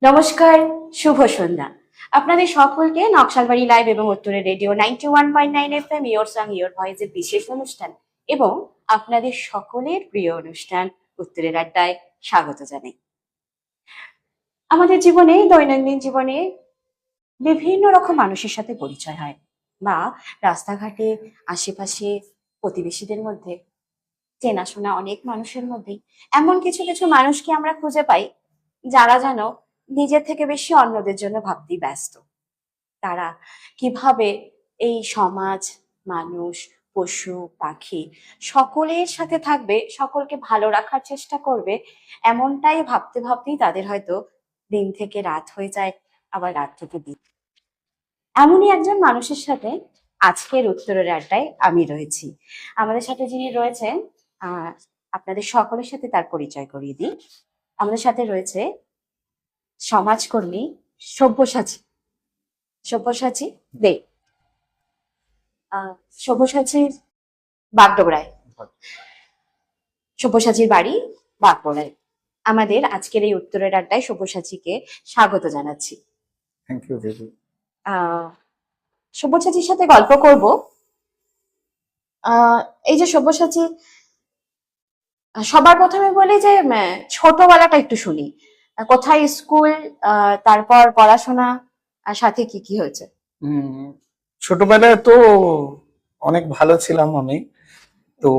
নমস্কার, শুভ সন্ধ্যা। আপনাদের সকলকে নকশালবাড়ি লাইভ এবং উত্তরের radio 91.9 FM your song your ভয়েসের বিশেষ অনুষ্ঠান এবং আপনাদের সকলের প্রিয় অনুষ্ঠান উত্তরের আড্ডায় স্বাগত জানাই। আমাদের জীবনে, দৈনন্দিন জীবনে বিভিন্ন রকম মানুষের সাথে পরিচয় হয়, বা রাস্তাঘাটে, আশেপাশে, প্রতিবেশীদের মধ্যে, চেনাশোনা অনেক মানুষের মধ্যেই এমন কিছু কিছু মানুষকে আমরা খুঁজে পাই যারা যেন নিজের থেকে বেশি অন্যদের জন্য ভাবতেই ব্যস্ত। তারা কিভাবে এই সমাজ, মানুষ, পশু, পাখি সকলের সাথে থাকবে, সকলকে ভালো রাখার চেষ্টা করবে, এমনটাই ভাবতে ভাবতেই তাদের হয়তো দিন থেকে রাত হয়ে যায়, আবার রাত থেকে দিন। এমনই একজন মানুষের সাথে আজকের উত্তরের আড্ডায় আমি রয়েছি। আমাদের সাথে যিনি রয়েছেন, আহ আপনাদের সকলের সাথে তার পরিচয় করিয়ে দিই। আমাদের সাথে রয়েছে সমাজকর্মী সব্যসাচী সব্যসাচী দে। সব্যসাচীর বাগডোগরায়, সব্যসাচীর বাড়ি বাগডোগরায়। আমাদের আজকের এই উত্তরের আড্ডায় সব্যসাচীকে স্বাগত জানাচ্ছি। থ্যাংক ইউ দিদি। সব্যসাচীর সাথে গল্প করব। এই যে সব্যসাচী, সবার প্রথমে বলি যে ছোটবেলাটা একটু শুনি। কোথায় স্কুল, তারপর পড়াশোনা, আর সাথে কি কি হয়েছে? ছোটবেলায় তো অনেক ভালো ছিলাম আমি, তো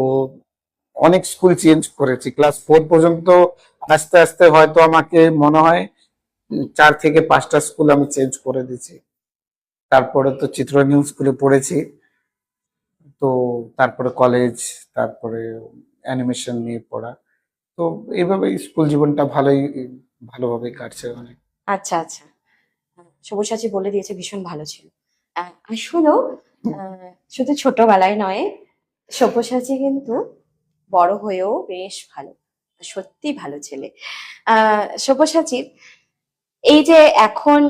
অনেক স্কুল চেঞ্জ করেছি। ক্লাস 4 পর্যন্ত আস্তে আস্তে হয়তো আমাকে মনে হয় 4 থেকে 5টা স্কুল আমি চেঞ্জ করে দিয়েছি। তারপরে তো চিত্তরঞ্জন স্কুলে পড়েছি, তো তারপরে কলেজ, তারপরে অ্যানিমেশন নিয়ে পড়া। তো এইভাবে স্কুল জীবনটা ভালোভাবে কাটছে অনেক। আচ্ছা আচ্ছা, সব্যসাচী বলে দিয়েছে ভীষণ ভালো ছিল। আসলে শুধু ছোটবেলায় নয়, সব্যসাচী কিন্তু বড় হয়েও বেশ ভালো, সত্যি ভালো ছেলে। সব্যসাচীর এই যে এখন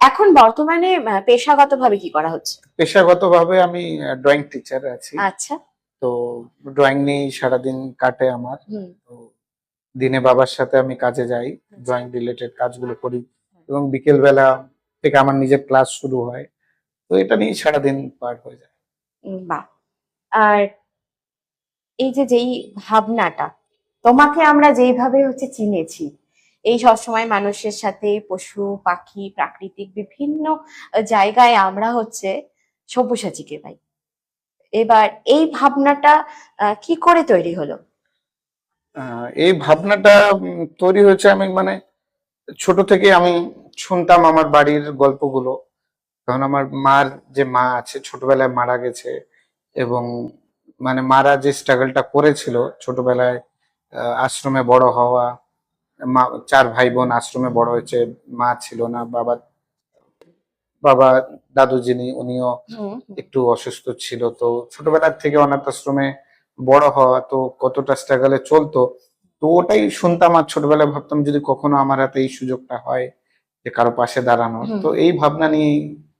এখন বর্তমানে পেশাগতভাবে কি করা হচ্ছে? পেশাগতভাবে আমি ড্রয়িং টিচার আছি। আচ্ছা। তো ড্রয়িং নিয়েই সারাদিন কাটে আমার। তো দিনে বাবার সাথে আমি কাজে যাই, ড্রয়িং রিলেটেড কাজগুলো করি, এবং বিকেল বেলা থেকে আমার নিজের ক্লাস শুরু হয়। তো এটা নিয়ে সারাদিন পার হয়ে যায়। বাহ। আর এই যে যেই ভাবনাটা, তোমাকে আমরা যেইভাবে চিনেছি, এই সবসময় মানুষের সাথে, পশু পাখি, প্রাকৃতিক বিভিন্ন জায়গায় আমরা সব্যসাচীকে পাই। এবার এই ভাবনাটা কি করে তৈরি হলো? এই ভাবনাটা তৈরি হয়েছে, আমি ছোট থেকে আমি শুনতাম আমার বাড়ির গল্পগুলো। কারণ আমার মার যে মা আছে ছোটবেলায় মারা গেছে, এবং মারা যে স্ট্রাগলটা করেছিল ছোটবেলায়, আশ্রমে বড় হওয়া, মা 4 ভাই বোন আশ্রমে বড় হয়েছে, মা ছিল না, বাবা বাবা দাদু যিনি উনিও একটু অসুস্থ ছিল। তো ছোটবেলার থেকে অনাথ আশ্রমে বড় হওয়া, তো কতটা স্ট্রাগলে চলতো। তো ওটাই শুনতাম, আর ছোটবেলায় ভাবতাম যদি কখনো আমার হাতে এই সুযোগটা হয় যে কারো পাশে দাঁড়ানোর, তো এই ভাবনা নিয়েই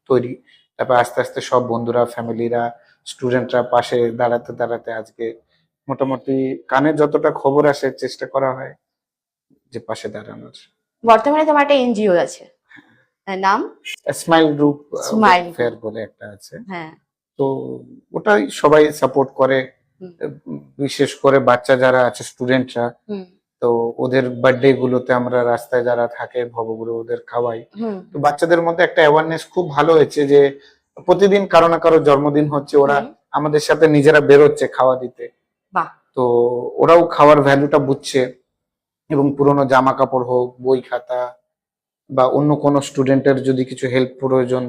তৈরি। তারপর আস্তে আস্তে সব বন্ধুরা, ফ্যামিলিরা, স্টুডেন্টরা পাশে দাঁড়াতে দাঁড়াতে আজকে মোটামুটি কানে যতটা খবর আসে চেষ্টা করা হয় যে পাশে দাঁড়ানোর। বর্তমানে তোমার একটা এনজিও আছে, নাম স্মাইল গ্রুপ স্মাইল ফেয়ার বলে একটা আছে। হ্যাঁ। তো ওটাই সবাই সাপোর্ট করে, বিশেষ করে বাচ্চা যারা আছে, স্টুডেন্টরা। তো ওদের বার্থডে গুলোতে আমরা রাস্তায় যারা থাকে ভবগুলো ওদের খাওয়াই। তো বাচ্চাদের মধ্যে একটা অ্যাওয়ারনেস খুব ভালো হয়েছে যে প্রতিদিন কারো না কারো জন্মদিন হচ্ছে, ওরা আমাদের সাথে নিজেরা বেরোচ্ছে খাওয়া দিতে। তো ওরাও খাওয়ার ভ্যালুটা বুঝছে, এবং পুরোনো জামা কাপড় হোক, বই খাতা, বা অন্য কোনো স্টুডেন্টের যদি কিছু হেল্প প্রয়োজন,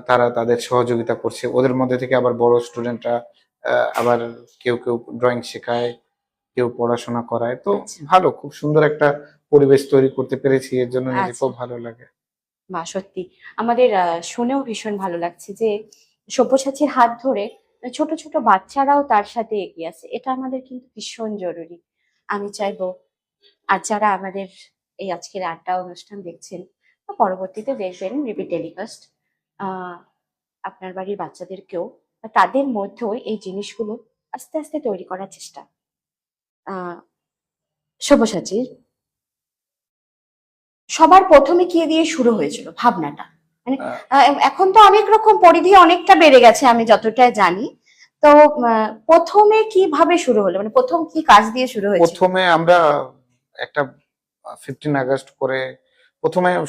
তারা তাদের সহযোগিতা করছে। ওদের মধ্যে থেকে আবার বড় স্টুডেন্টরা আবার কেউ কেউ ড্রয়িং শেখায়, কেউ পড়াশোনা করায়। তো ভালো, খুব সুন্দর একটা পরিবেশ তৈরি করতে পেরেছি, এর জন্য নিজেকেও ভালো লাগে। বা সত্যি আমাদের শুনেও ভীষণ ভালো লাগছে যে সব্যসাচীর হাত ধরে ছোট ছোট বাচ্চারাও তার সাথে এগিয়ে আছে। এটা আমাদের কিন্তু ভীষণ জরুরি। আমি চাইবো আর যারা আমাদের এই আজকের আড্ডা অনুষ্ঠান দেখছেন বা পরবর্তীতে দেখবেন রিপিট টেলিকাস্ট, আপনার বাড়ির বাচ্চাদেরকেও তাদের মধ্যেও এই জিনিসগুলো আস্তে আস্তে তৈরি করার চেষ্টা। সব্যসাচীর সবার প্রথমে কি দিয়ে শুরু হয়েছিল ভাবনাটা? মানে আহ, এখন তো অনেক রকম পরিধি অনেকটা বেড়ে গেছে আমি যতটা জানি। তো প্রথমে কিভাবে শুরু হলো, মানে প্রথম কি কাজ দিয়ে শুরু হয়েছিল? প্রথমে আমরা একটা 15 আগস্ট করে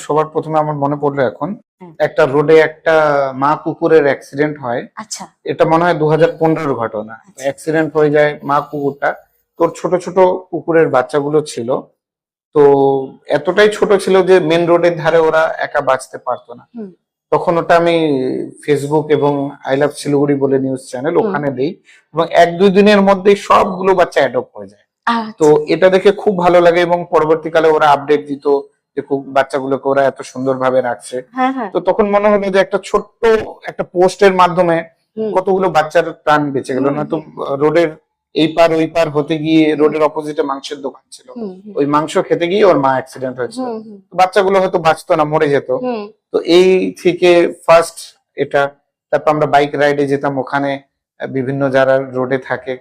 সবার প্রথমে আমার মনে পড়লো এখন হুম। একটা রোডে একটা মা কুকুরের অ্যাক্সিডেন্ট হয়। আচ্ছা এটা মনে হয় 2015 ঘটনা। আচ্ছা। অ্যাক্সিডেন্ট হয়ে যায় মা কুকুরটা, তোর ছোট ছোট কুকুরের বাচ্চাগুলো ছিল। তো এতটাই ছোট ছিল যে মেন রোডের ধারে ওরা একা বাঁচতে পারতো না। হুম তখন ওটা আমি ফেসবুক এবং আই লাভ শিলিগুড়ি বলে নিউজ চ্যানেল হুম। ওখানে দেই, এবং 1-2 দিনের মধ্যেই সবগুলো বাচ্চা অ্যাডপ্ট হয়ে যায়। তো আচ্ছা। এটা দেখে খুব ভালো লাগে, এবং পরবর্তীকালে ওরা আপডেট দিত যে খুব বাচ্চাগুলোকে ওরা এত সুন্দরভাবে রাখছে। হ্যাঁ হ্যাঁ। তো তখন মনে হলো যে একটা ছোট্ট একটা পোস্টের মাধ্যমে হুম কতগুলো বাচ্চার প্রাণ বেঁচে গেল। হুম না তো রোডের এই পার ওই পার হতে গিয়ে রোডের অপোজিটে মাংসের দোকান ছিল, হুম হুম ওই মাংস খেতে গিয়ে ওর মা অ্যাক্সিডেন্ট হয়েছিল। হুম হুম বাচ্চাগুলো হয়তো বাঁচতো না, মরে যেত। হুম তো এই থেকে ফার্স্ট এটা। তারপর আমরা বাইক রাইডে যেতাম, ওখানে বিভিন্ন যারা রোডে থাকে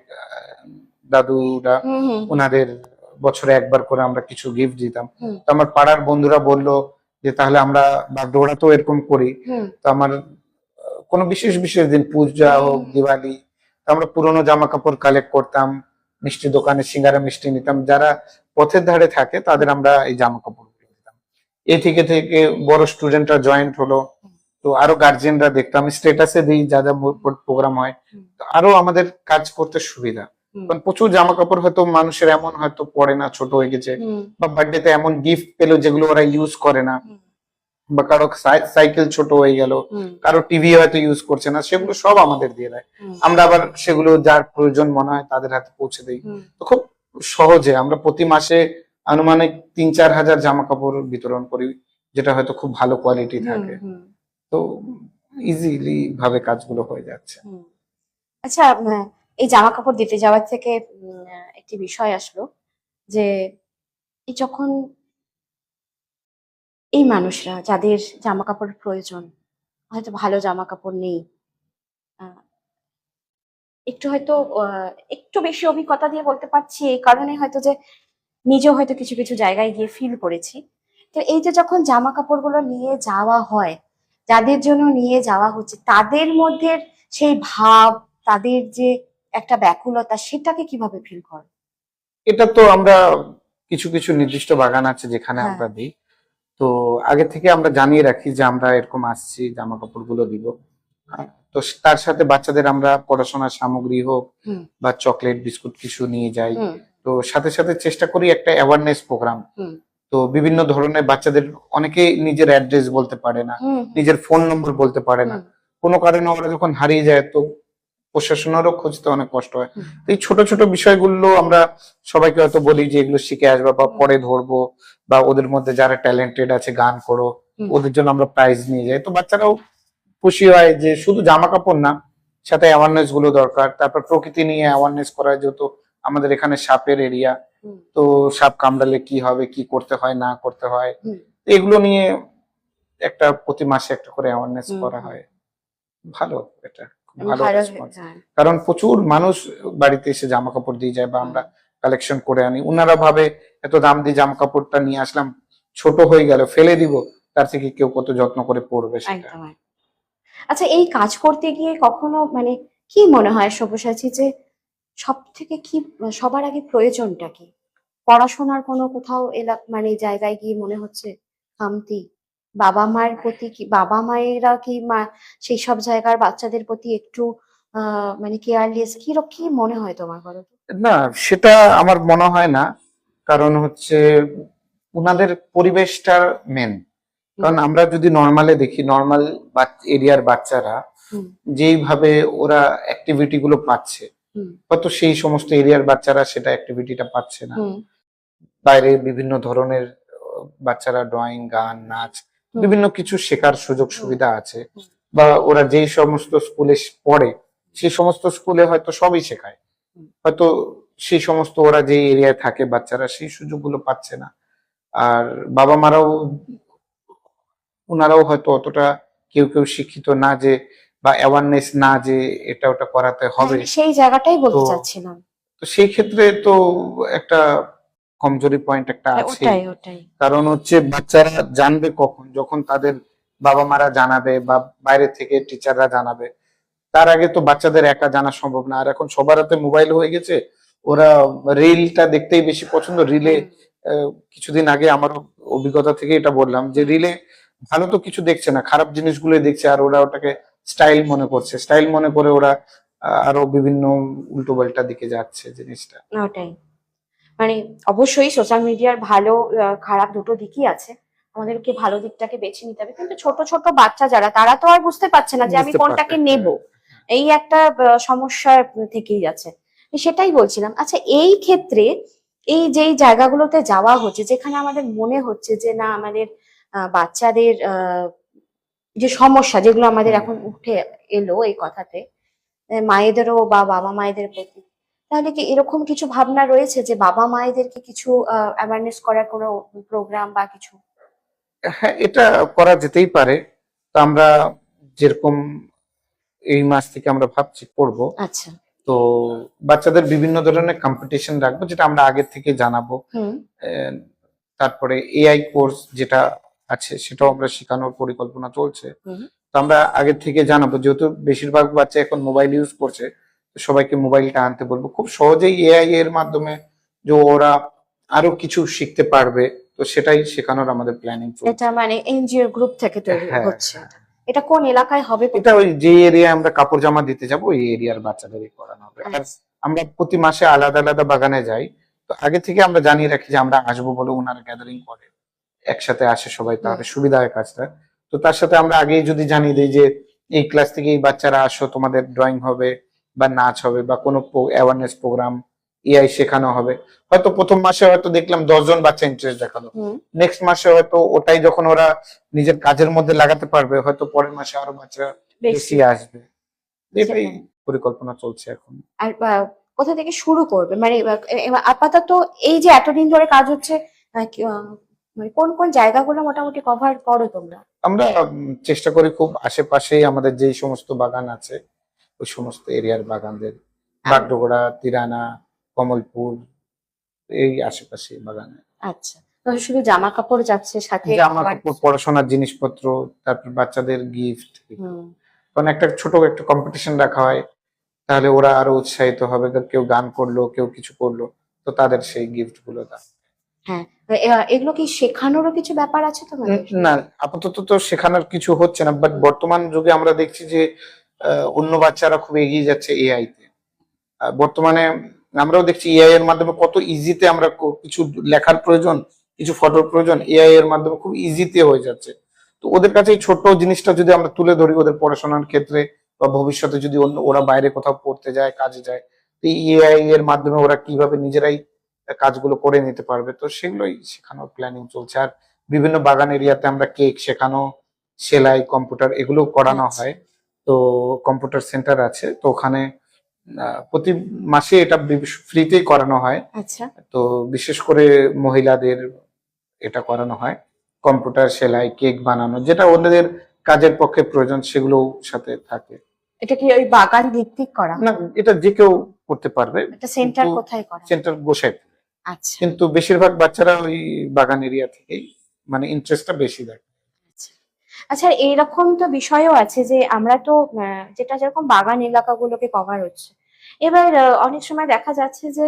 দাদুরা, হুম হুম ওনাদের বছরে একবার করে আমরা কিছু গিফট দিতাম। হুম তো আমার পাড়ার বন্ধুরা বললো যে তাহলে আমরা বাগডোগরাতেও এরকম করি। হুম তো আমার কোনো বিশেষ বিশেষ দিন, পূজা হুম হোক, দিওয়ালি, তো আমরা পুরোনো জামা কাপড় কালেক্ট করতাম, মিষ্টি দোকানে সিঙ্গারা মিষ্টি নিতাম, যারা পথের ধারে থাকে তাদের আমরা এই জামা কাপড় দিতাম। এ থেকে থেকে বড় স্টুডেন্টরা জয়েন্ট হলো। তো আরো গার্জিয়ানরা দেখতো, আমি স্টেটাসে দিই যা যা প্রোগ্রাম হয়। হুম তো আরো আমাদের কাজ করতে সুবিধা, হুম কারণ প্রচুর জামা কাপড় হয়তো মানুষের এমন হয়তো পড়ে না, ছোট হয়ে গেছে, হুম বা বার্থডেতে এমন গিফট পেলো যেগুলো ওরা ইউজ করে না, হুম বা কারো সাইকেল ছোট হয়ে গেল, হুম কারো টিভি হয়তো ইউজ করছে না, সেগুলো সব আমাদের দিয়ে দেয়। হুম আমরা আবার সেগুলো যার প্রয়োজন মনে হয় তাদের হাতে পৌঁছে দিই। হুম তো খুব সহজে আমরা প্রতি মাসে আনুমানিক 3-4 হাজার জামা কাপড় বিতরণ করি, যেটা হয়তো খুব ভালো কোয়ালিটি হুম থাকে। হুম তো ইজিলি ভাবে কাজগুলো হয়ে যাচ্ছে। হুম। আচ্ছা, এই জামা কাপড় দিতে যাওয়ার থেকে একটি বিষয় আসলো যে এই যখন এই মানুষরা যাদের জামা কাপড়ের প্রয়োজন, হয়তো ভালো জামা কাপড় নেই, আহ, একটু হয়তো একটু বেশি অভিজ্ঞতা দিয়ে বলতে পারছি এই কারণে হয়তো যে নিজেও হয়তো কিছু কিছু জায়গায় গিয়ে ফিল করেছি। তো এই যে যখন জামা কাপড়গুলো নিয়ে যাওয়া হয়, যাদের জন্য নিয়ে যাওয়া হচ্ছে তাদের মধ্যে সেই ভাব, তাদের যে একটা ব্যাকুলতা, সেটাকে কিভাবে ফিল করো? এটা তো আমরা কিছু কিছু নির্দিষ্ট বাগান আছে যেখানে হ্যাঁ। আমরা দিই। তো আগে থেকে আমরা জানিয়ে রাখি যে আমরা এরকম আসছি, জামা কাপড় গুলো দিব। তো তার সাথে বাচ্চাদের আমরা পড়াশোনার সামগ্রী হোক হুম বা চকলেট বিস্কুট কিছু নিয়ে যাই। হুম তো সাথে সাথে চেষ্টা করি একটা অ্যাওয়ারনেস প্রোগ্রাম। হুম তো বিভিন্ন ধরনের বাচ্চাদের, অনেকেই নিজের অ্যাড্রেস বলতে পারে না, হুম নিজের ফোন নম্বর বলতে পারে না, হুম কোনো কারণে ওরা যখন হারিয়ে যায় তো প্রশাসনেরও খুঁজতে অনেক কষ্ট হয়। হুম তো এই ছোট ছোট বিষয়গুলো আমরা সবাইকে হয়তো বলি যে এগুলো শিখে আসবা বা হুম পরে ধরবো, বা ওদের মধ্যে যারা ট্যালেন্টেড আছে গান করো, হুম ওদের জন্য আমরা প্রাইজ নিয়ে যাই। তো বাচ্চারাও খুশি হয় যে শুধু জামা কাপড় না, সাথে অ্যাওয়ারনেস গুলো দরকার। তারপর প্রকৃতি নিয়ে অ্যাওয়ারনেস করা, যেহেতু আমাদের এখানে সাপের এরিয়া, হুম তো সাপ কামড়ালে কি হবে, কি করতে হয় না করতে হয়, হুম এগুলো নিয়ে একটা প্রতি মাসে একটা করে অ্যাওয়ারনেস হুম করা হুম। হয়। ভালো, এটা খুব ভালো ভালো। রেসপন্স। হ্যাঁ। কারণ প্রচুর মানুষ বাড়িতে এসে জামা কাপড় দিয়ে যায়, বা হুম আমরা কালেকশন করে আনি। উনারা ভাবে এত দাম দিয়ে জামা কাপড়টা নিয়ে আসলাম, ছোট হয়ে গেল ফেলে দিব, তার থেকে কেউ কত যত্ন করে পরবে সেটা। একদম। আচ্ছা, এই কাজ করতে গিয়ে কখনো মানে কি মনে হয় সব্যসাচী যে সব থেকে কি সবার আগে প্রয়োজনটা কি? পড়াশোনার কোনো কোথাও মানে জায়গায় গিয়ে মনে হচ্ছে খামতি? বাবা মায়ের প্রতি কি, বাবা মায়েরা কি সেই সব জায়গার বাচ্চাদের প্রতি একটু মানে কেয়ারলেস, কি মনে হয় তোমার, বলো তো? না, সেটা আমার মনে হয় না। কারণ হচ্ছে উনাদের পরিবেশটা মেন। হুম কারণ আমরা যদি নর্মালে দেখি, নর্মাল এরিয়ার বাচ্চারা হুম যেইভাবে ওরা অ্যাক্টিভিটি গুলো পাচ্ছে, হুম হয়তো সেই সমস্ত এরিয়ার বাচ্চারা সেটা অ্যাক্টিভিটিটা পাচ্ছে না। হুম বাইরে বিভিন্ন ধরনের বাচ্চারা ড্রয়িং, গান, নাচ, হুম বিভিন্ন কিছু শেখার সুযোগ হুম সুবিধা আছে। হুম বা ওরা যেই সমস্ত স্কুলে পড়ে, সেই সমস্ত স্কুলে হয়তো সবই শেখায়, হুম হয়তো সেই সমস্ত ওরা যে এরিয়ায় থাকে বাচ্চারা সেই সুযোগগুলো পাচ্ছে না। আর বাবা মারাও, ওনারাও হয়তো অতটা কেউ কেউ শিক্ষিত না যে, বা অ্যাওয়ারনেস না যে এটা ওটা করাতে হ্যাঁ, হবে। আমি সেই জায়গাটাই তো বলতে চাচ্ছিলাম। তো সেই ক্ষেত্রে তো একটা কমজোরি পয়েন্ট একটা আছে। ওটাই ওটাই। কারণ হচ্ছে বাচ্চারা জানবে কখন, যখন তাদের বাবা মারা জানাবে বা বাইরে থেকে টিচাররা জানাবে। তার আগে তো বাচ্চাদের একা জানা সম্ভব না। আর এখন সবার হাতে মোবাইল হয়ে গেছে, ওরা রিলটা দেখতেই বেশি পছন্দ। রিলে কিছুদিন আগে আমার অভিজ্ঞতা থেকে এটা বললাম যে রিলে ভালো তো কিছু দেখছে না, খারাপ জিনিসগুলো দেখছে, আর ওরা ওটাকে স্টাইল মনে করছে, স্টাইল মনে করে ওরা আরো বিভিন্ন উল্টো পাল্টা দিকে যাচ্ছে জিনিসটা। ওটাই। মানে অবশ্যই সোশ্যাল মিডিয়ার ভালো খারাপ দুটো দিকই আছে। আমাদেরকে ভালো দিকটাকে বেছে নিতে হবে, কিন্তু ছোট ছোট বাচ্চা যারা, তারা তো আর বুঝতে পারছে না যে আমি বুঝতে কোনটাকে পারছে, নেব। এই একটা সমস্যা থেকেই যাচ্ছে। সেটাই বলছিলাম। আচ্ছা, এই ক্ষেত্রে এই যেই জায়গাগুলোতে যাওয়া হচ্ছে, যেখানে আমাদের মনে হচ্ছে যে না আমাদের বাচ্চাদের যে সমস্যা যেগুলো আমাদের এখন উঠে এলো এই কথাতে, মায়েদেরও বা বাবা মায়েদের প্রতি, তাহলে কি এরকম কিছু ভাবনা রয়েছে যে বাবা মায়েদেরকে কিছু অ্যাওয়ারনেস করার কোনো প্রোগ্রাম বা কিছু? হ্যাঁ, এটা করা যেতেই পারে। তো আমরা যেরকম এই মাস থেকে আমরা ভাবছি করব। আচ্ছা। তো বাচ্চাদের বিভিন্ন ধরনের কম্পিটিশন রাখবো, যেটা আমরা আগের থেকে জানাবো। হুম। আহ, তারপরে এআই কোর্স যেটা আছে সেটাও আমরা শেখানোর পরিকল্পনা চলছে। হুম। তো আমরা আগের থেকে জানাবো, যেহেতু বেশিরভাগ বাচ্চা এখন মোবাইল ইউজ করছে, তো সবাইকে মোবাইলটা আনতে বলবো। খুব সহজেই এআই এর মাধ্যমে যে ওরা আরো কিছু শিখতে পারবে, তো সেটাই শেখানোর আমাদের প্ল্যানিং এটা চলছে। মানে এনজিও গ্রুপ থেকে তৈরি হ্যাঁ, হচ্ছে এটা? এটা কোন এলাকায় হবে? এটা ওই যে এরিয়ায় আমরা কাপড় জামা দিতে যাবো ওই এরিয়ার বাচ্চাদেরই করানো হবে। আর আচ্ছা। আমরা প্রতি মাসে আলাদা আলাদা বাগানে যাই। তো আগে থেকে আমরা জানিয়ে রাখি যে আমরা আসবো বলে, ওনারা গ্যাদারিং করে একসাথে আসে সবাই, হুম। তাহলে সুবিধা হয় কাজটা। তো তার সাথে আমরা আগেই যদি জানিয়ে দিই যে এই ক্লাস থেকে এই বাচ্চারা আসো, তোমাদের ড্রয়িং হবে বা নাচ হবে বা কোনো অ্যাওয়ারনেস প্রোগ্রাম, এআই শেখানো হবে। হয়তো প্রথম মাসে হয়তো দেখলাম 10 জন বাচ্চা ইন্টারেস্ট দেখালো, হুম। নেক্সট মাসে হয়তো ওটাই যখন ওরা নিজের কাজের মধ্যে লাগাতে পারবে, হয়তো পরের মাসে আরো বাচ্চা বেশি। বেশি আসবে। এটাই সেটাই। পরিকল্পনা চলছে এখন। আর কোথা থেকে শুরু করবে মানে আপাতত এই যে এতদিন ধরে কাজ হচ্ছে, মানে কোন কোন জায়গাগুলো মোটামুটি কভার করো তোমরা? আমরা চেষ্টা করি খুব আশেপাশেই আমাদের যেই সমস্ত বাগান আছে ওই সমস্ত এরিয়ার বাগানদের, বাগডোগরা, তিরানা, কমলপুর, এই আশেপাশে বাগানে। আচ্ছা, তো শুধু জামা কাপড় যাচ্ছে সাথে জামা আবার? কাপড়, পড়াশোনার জিনিসপত্র, তারপর বাচ্চাদের গিফট। হুম। কারণ একটা ছোট একটা কম্পিটিশন রাখা হয়, তাহলে ওরা আরো উৎসাহিত হবে। কেউ গান করলো, কেউ কিছু করলো, তো তাদের সেই গিফট গুলো দাও। হ্যাঁ, তো এগুলো কি শেখানোরও কিছু ব্যাপার আছে তোমাদের? না, আপাতত তো শেখানোর কিছু হচ্ছে না, বাট বর্তমান যুগে আমরা দেখছি যে অন্য বাচ্চারা খুব এগিয়ে যাচ্ছে এআই তে। বর্তমানে আমরাও দেখছি এআই এর মাধ্যমে কত ইজিতে আমরা কিছু লেখার প্রয়োজন, কিছু ফটোর প্রয়োজন, এআই এর মাধ্যমে খুব ইজিতে হয়ে যাচ্ছে। তো ওদের কাছে এই ছোট্ট জিনিসটা যদি আমরা তুলে ধরি ওদের পড়াশোনার ক্ষেত্রে, বা ভবিষ্যতে যদি অন্য ওরা বাইরে কোথাও পড়তে যায়, কাজে যায়, তো এআই এর মাধ্যমে ওরা কিভাবে নিজেরাই কাজগুলো করে নিতে পারবে, তো সেগুলোই শেখানোর প্ল্যানিং চলছে। আর বিভিন্ন বাগান এরিয়াতে আমরা কেক শেখানো, সেলাই, কম্পিউটার এগুলো করানো আচ্ছা। হয়। তো কম্পিউটার সেন্টার আছে, তো ওখানে প্রতি মাসে এটা ফ্রিতেই করানো হয়। আচ্ছা, তো বিশেষ করে মহিলাদের এটা করানো হয়, কম্পিউটার, সেলাই, কেক বানানো, যেটা ওদের কাজের পক্ষে প্রয়োজন সেগুলো সাথে থাকে। এটা কি ওই বাগান ভিত্তিক করা? না, এটা যে কেউ করতে পারবে, এটা কিন্তু সেন্টার কোথায় করা? সেন্টার গোসাই। আচ্ছা। কিন্তু বেশিরভাগ বাচ্চারা ওই বাগান এরিয়া থেকেই মানে ইন্টারেস্টটা বেশি দেয়। আচ্ছা। আচ্ছা, এইরকম তো বিষয়ও আছে যে আমরা তো যেটা যেরকম বাগান এলাকাগুলোকে কভার হচ্ছে, এবার অনেক সময় দেখা যাচ্ছে যে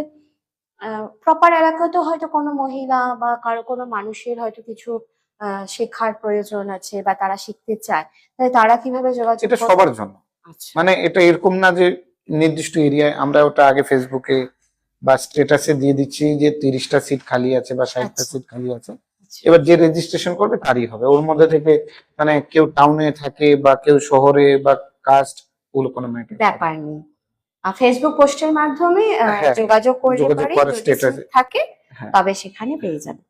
প্রপার এলাকাতেও হয়তো কোনো মহিলা বা কারো কোনো মানুষের হয়তো কিছু শেখার প্রয়োজন আছে বা তারা শিখতে চায়, তাই তারা কিভাবে যোগাযোগ এটা করবে? সবার জন্য, আচ্ছা। মানে এটা এরকম না যে নির্দিষ্ট এরিয়ায়। আমরা ওটা আগে ফেসবুকে বা স্ট্যাটাসে দিয়ে দিচ্ছি যে 30টা সিট খালি আছে বা 60টা আচ্ছা। সিট খালি আছে। আচ্ছা। এবার যে রেজিস্ট্রেশন করবে তারই হবে। ওর মধ্যে থেকে মানে কেউ টাউনে থাকে বা কেউ শহরে বা কাস্ট, ওগুলো কোনো ম্যাটার করে ব্যাপার নেই। ফেসবুক পোস্টের মাধ্যমে না। হ্যাঁ, যোগাযোগ করলে যোগাযোগ পরে করার যদি সিট স্ট্যাটাসে। থাকে হ্যাঁ, তবে সেখানে পেয়ে যাবে।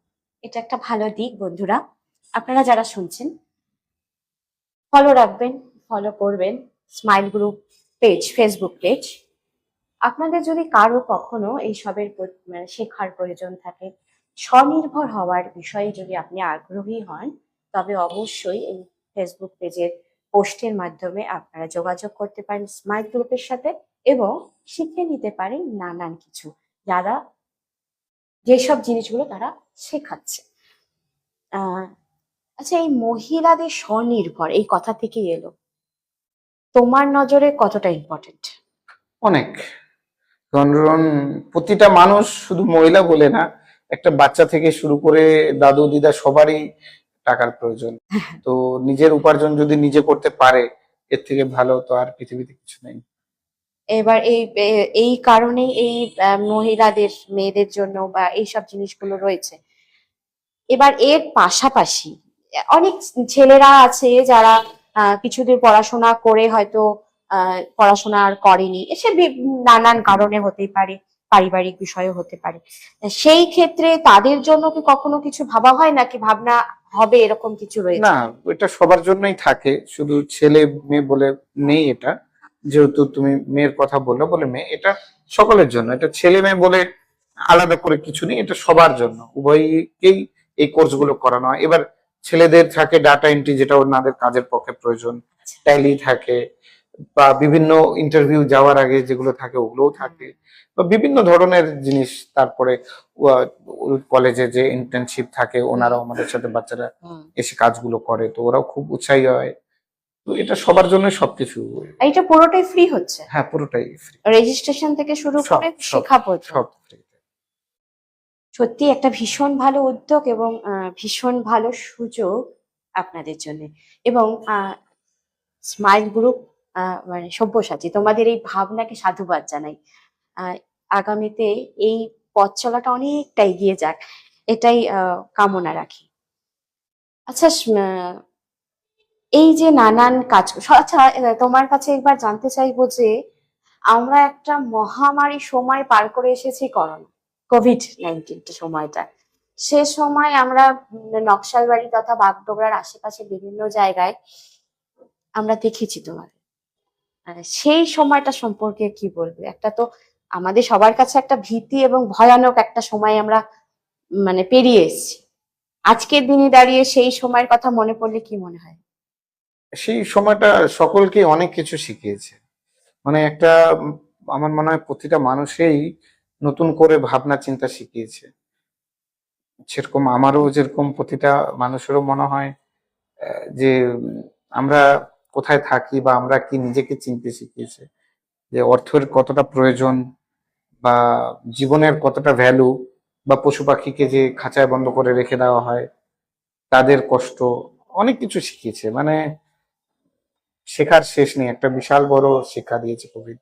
এটা একটা ভালো দিক বন্ধুরা। আপনারা যারা শুনছেন ফলো রাখবেন, ফলো করবেন smile group page, Facebook page. আপনাদের যদি কারো কখনো এইসবের মানে শেখার প্রয়োজন থাকে, স্বনির্ভর হওয়ার বিষয়ে যদি আপনি আগ্রহী হন, তবে অবশ্যই এই ফেসবুক পেজের পোস্টের মাধ্যমে আপনারা যোগাযোগ করতে পারেন স্মাইল গ্রুপের সাথে এবং শিখে নিতে পারেন নানান কিছু, যারা যেসব জিনিসগুলো তারা শেখাচ্ছে। আচ্ছা, এই মহিলাদের স্বনির্ভর এই কথা থেকেই এলো, তোমার নজরে কতটা ইম্পর্টেন্ট? অনেক। কারণ প্রতিটা মানুষ, শুধু মহিলা বলে না, একটা বাচ্চা থেকে শুরু করে দাদু দিদা সবারই টাকার প্রয়োজন। তো নিজের উপার্জন যদি নিজে করতে পারে, এর থেকে ভালো তো আর পৃথিবীতে কিছু নেই। এবার এই কারণেই এই মহিলাদের, মেয়েদের জন্য বা এইসব জিনিসগুলো রয়েছে। এবার এর পাশাপাশি অনেক ছেলেরা আছে যারা কিছুদূর পড়াশোনা করে হয়তো পড়াশোনা আর করেনি, এসে নানান কারণে হতেই পারে, পারিবারিক বিষয়ও হতে পারে। সেই ক্ষেত্রে তাদের জন্য কি কখনো কিছু ভাবা হয়, নাকি ভাবনা হবে এরকম কিছু রয়েছে? না, এটা সবার জন্যই থাকে, শুধু ছেলে মেয়ে বলে নেই এটা। যেহেতু তুমি মেয়ের কথা বললে বলে মেয়ে, এটা সকলের জন্য, এটা ছেলে মেয়ে বলে আলাদা করে কিছু নেই, এটা সবার জন্য, উভয়কেই এই কোর্স গুলো করানো হয়। এবার ছেলেদের থাকে ডাটা এন্ট্রি, যেটা ওনাদের কাজের পক্ষে প্রয়োজন, ট্যালি থাকে, বা বিভিন্ন ইন্টারভিউ যাওয়ার আগে যেগুলো থাকে ওগুলোও থাকে, বা বিভিন্ন ধরনের জিনিস। তারপরে কলেজে যে ইন্টার্নশিপ থাকে, ওনারাও আমাদের সাথে, বাচ্চারা এসে কাজগুলো করে, তো ওরাও খুব উৎসাহী হয়। তো এটা সবার জন্য সবকিছু। আর এটা পুরোটাই ফ্রি হচ্ছে? হ্যাঁ, পুরোটাই ফ্রি, রেজিস্ট্রেশন থেকে শুরু সব করে সব শেখা পর্যন্ত সব ফ্রি। সত্যি একটা ভীষণ ভালো উদ্যোগ এবং ভীষণ ভালো সুযোগ আপনাদের জন্য। এবং স্মাইল গ্রুপ, মানে সব্যসাচী, তোমাদের এই ভাবনাকে সাধুবাদ জানাই। আহ, আগামীতে এই পথ চলাটা অনেকটা এগিয়ে যাক, এটাই কামনা রাখি। আচ্ছা, এই যে নানান কাজ, আচ্ছা, তোমার কাছে একবার জানতে চাইবো যে আমরা একটা মহামারী সময় পার করে এসেছি, কোভিড-19 সময়টা। সে সময় আমরা নকশালবাড়ি তথা বাগডোগরার আশেপাশে বিভিন্ন জায়গায় আমরা দেখেছি তোমার। সেই সময়টা সম্পর্কে কি বলবে? একটা তো আমাদের সবার কাছে একটা ভীতি এবং ভয়ানক একটা সময় আমরা মানে পেরিয়ে এসেছি। আজকের দিনে দাঁড়িয়ে সেই সময়ের কথা মনে পড়লে কি মনে হয়? সেই সময়টা সকলকে অনেক কিছু শিখিয়েছে। মানে একটা আমার মনে হয় প্রতিটা মানুষেই নতুন করে ভাবনা চিন্তা শিখিয়েছে। সেরকম আমারও, যেরকম প্রতিটা মানুষেরও মনে হয় যে আমরা কোথায় থাকি বা আমরা কি, নিজেকে চিনতে শিখিয়েছে, যে অর্থের কতটা প্রয়োজন, বা জীবনের কতটা ভ্যালু, বা পশু পাখিকে যে খাঁচায় বন্ধ করে রেখে দেওয়া হয় তাদের কষ্ট, অনেক কিছু শিখিয়েছে। মানে শেখার শেষ নেই, একটা বিশাল বড় শিক্ষা দিয়েছে কোভিড।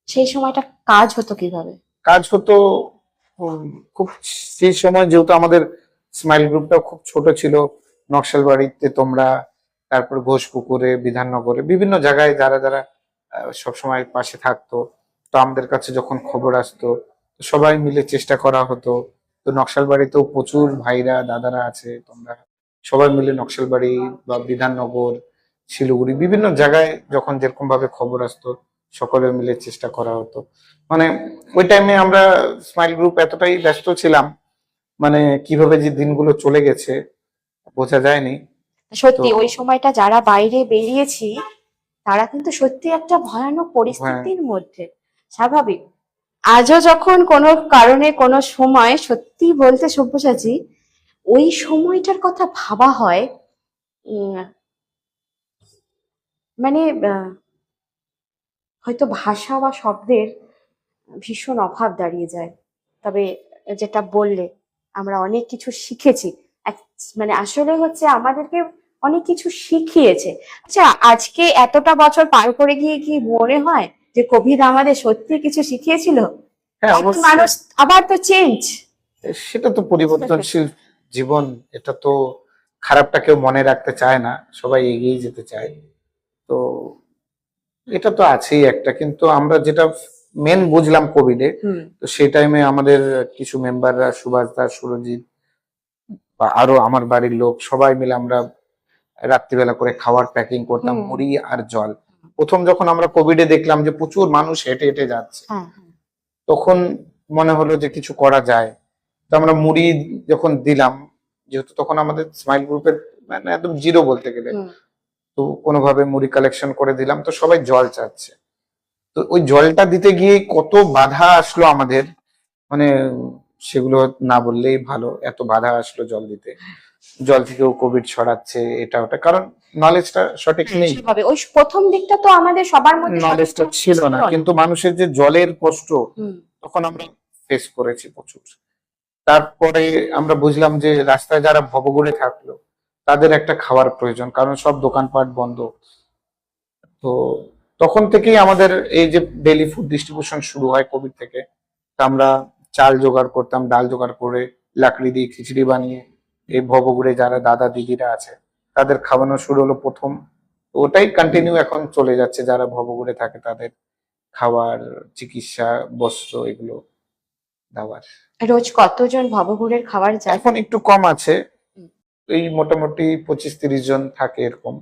সেই সময়টা কাজ হতো কিভাবে? কাজ হতো উম, খুব, সেই সময় যেহেতু আমাদের স্মাইল গ্রুপটাও খুব ছোট ছিল, নকশালবাড়িতে তোমরা, তারপর ঘোষপুকুরে, বিধাননগরে, বিভিন্ন জায়গায় যারা যারা সবসময় পাশে থাকতো, তো আমাদের কাছে যখন খবর আসতো তো সবাই মিলে চেষ্টা করা হতো। তো নকশালবাড়িতেও প্রচুর ভাইরা দাদারা আছে, তোমরা সবাই মিলে নকশালবাড়ি বা বিধাননগর, শিলিগুড়ি, বিভিন্ন জায়গায় যখন যেরকম ভাবে খবর আসতো সকলে মিলে চেষ্টা করা হতো। মানে ওই টাইমে আমরা স্মাইল গ্রুপ এতটাই ব্যস্ত ছিলাম, মানে কিভাবে যে দিনগুলো চলে গেছে বোঝা যায়নি। তো সত্যি ওই সময়টা যারা বাইরে বেরিয়েছি তারা কিন্তু সত্যি একটা ভয়ানক পরিস্থিতির মধ্যে, স্বাভাবিক। আজও যখন কোনো কারণে কোনো সময় সত্যি বলতে সব্যসাচী, ওই সময়টার কথা ভাবা হয়, উম, মানে হয়তো ভাষা বা শব্দের ভীষণ অভাব দাঁড়িয়ে যায়। তবে যেটা বললে, আমরা অনেক কিছু শিখেছি। মানে আসলে হচ্ছে আমাদেরকে অনেক কিছু শিখিয়েছে। আচ্ছা, আজকে এতটা বছর পার করে গিয়ে কি মনে হয় যে কোভিড আমাদের সত্যি কিছু শিখিয়েছিল? হ্যাঁ, এখন অবশ্যই। মানুষ আবার তো চেঞ্জ। সেটা তো পরিবর্তনশীল জীবন, এটা তো খারাপটা কেউ মনে রাখতে চায় না, সবাই এগিয়ে যেতে চায়। তো এটা তো আছেই একটা, কিন্তু আমরা যেটা মেন বুঝলাম কোভিডে, হুম। তো সেই টাইমে আমাদের কিছু মেম্বাররা, সুভাষ দাস, সুরজিৎ, বা আরো আমার বাড়ির লোক, সবাই মিলে আমরা রাত্রিবেলা করে খাবার প্যাকিং করতাম, হুম। মুড়ি আর জল। প্রথম যখন আমরা কোভিডে দেখলাম যে প্রচুর মানুষ হেঁটে হেঁটে যাচ্ছে, হ্যাঁ, হ্যাঁ। তখন মনে হলো যে কিছু করা যায়। তো আমরা মুড়ি যখন দিলাম, যেহেতু তখন আমাদের স্মাইল গ্রুপের মানে একদম জিরো বলতে গেলে, হুম। তো কোনোভাবে মুড়ি কালেকশন করে দিলাম, তো সবাই জল চাচ্ছে। তো ওই জলটা দিতে গিয়ে কত বাধা আসলো আমাদের, মানে সেগুলো না বললেই ভালো, এত বাধা আসলো জল দিতে, জল থেকেও কোভিড ছড়াচ্ছে এটা ওটা, কারণ নলেজটা সঠিক হ্যাঁ, নেই, স্বাভাবিক। ওই প্রথম দিকটা তো আমাদের সবার মধ্যে সঠিক নলেজটা ধারণা ছিল ছিল না, না। কিন্তু মানুষের যে জলের কষ্ট হুম, তখন আমরা ফেস করেছি প্রচুর। তারপরে আমরা বুঝলাম যে রাস্তায় যারা ভবঘুরে থাকলো তাদের একটা খাওয়ার প্রয়োজন, কারণ সব দোকানপাট বন্ধ। তো তখন থেকেই আমাদের এই যে ডেইলি ফুড ডিস্ট্রিবিউশন শুরু হয় কোভিড থেকে। তা আমরা চাল জোগাড় করতাম, ডাল জোগাড় করে লাকড়ি দিয়ে খিচুড়ি বানিয়ে এই ভবঘুরে যারা দাদা দিদিরা আছে তাদের খাওয়ানো শুরু হলো প্রথম। তো ওটাই কন্টিনিউ এখন চলে যাচ্ছে, যারা ভবঘুরে থাকে তাদের খাওয়ার, চিকিৎসা, বস্ত্র এগুলো দেওয়ার। রোজ কতজন ভবঘুরের খাবার যায়? এখন একটু কম আছে, হুম, এই মোটামুটি 25-30 জন থাকে এরকম।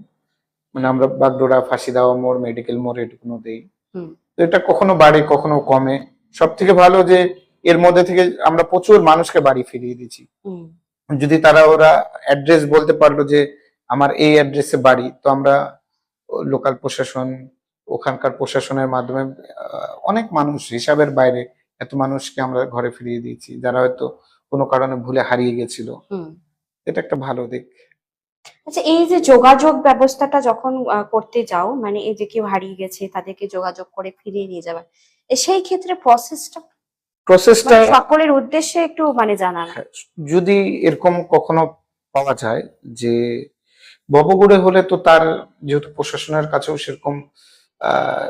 মানে আমরা বাগডোরা, ফাঁসিদেওয়া মোড়, মেডিকেল মোড় এটুকুনো দেই। হুম, তো এটা কখনো বাড়ে কখনো কমে। সব থেকে ভালো যে এর মধ্যে থেকে আমরা প্রচুর মানুষকে বাড়ি ফিরিয়ে দিচ্ছি। হুম। যদি ওরা অ্যাড্রেস বলতে পারলো যে আমার এই অ্যাড্রেসে বাড়ি, তো আমরা লোকাল প্রশাসন, ওখানকার প্রশাসনের মাধ্যমে অনেক মানুষ হিসাবের বাইরে এত মানুষকে আমরা ঘরে ফিরিয়ে দিয়েছি যারা হয়তো কোনো কারণে ভুলে হারিয়ে গেছিল। হুম। এটা একটা ভালো দিক। আচ্ছা, এই যে যোগাযোগ ব্যবস্থাটা যখন করতে যাও, মানে এই যে কেউ হারিয়ে গেছে তাদেরকে যোগাযোগ করে ফিরিয়ে নিয়ে যাবে, সেই ক্ষেত্রে প্রসেসটা প্রসেসটা মানে সকলের উদ্দেশ্যে একটু মানে জানান। যদি এরকম কখনো পাওয়া যায় যে ভবঘুরে হলে, তো তার যেহেতু প্রশাসনের কাছেও সেরকম আহ,